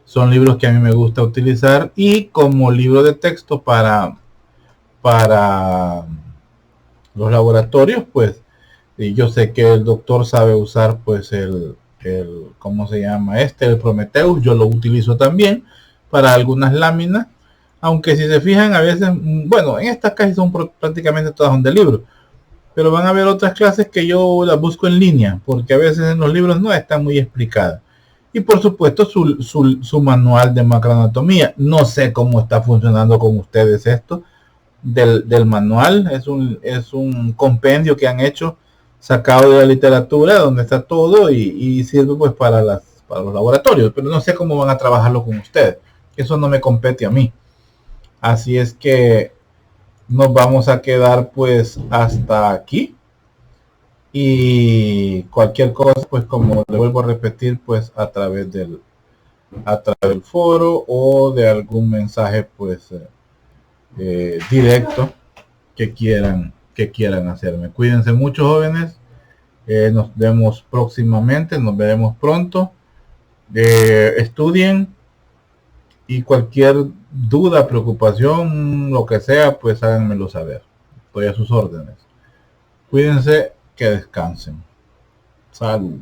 Son libros que a mí me gusta utilizar y como libro de texto para los laboratorios, pues y yo sé que el doctor sabe usar pues ¿cómo se llama? El Prometheus. Yo lo utilizo también para algunas láminas, aunque si se fijan a veces, bueno, en estas casi son prácticamente todas son de libros, pero van a haber otras clases que yo las busco en línea, porque a veces en los libros no está muy explicada. Y por supuesto su manual de macroanatomía. No sé cómo está funcionando con ustedes esto del manual. Es un compendio que han hecho sacado de la literatura donde está todo y sirve pues para los laboratorios, pero no sé cómo van a trabajarlo con ustedes. Eso no me compete a mí. Así es que nos vamos a quedar pues hasta aquí, y cualquier cosa pues como le vuelvo a repetir pues a través del foro o de algún mensaje pues directo que quieran que quieran hacerme. Cuídense mucho, jóvenes. Nos vemos próximamente, nos veremos pronto. Estudien y cualquier duda, preocupación, lo que sea, pues háganmelo saber. Estoy a sus órdenes. Cuídense, que descansen. Salud.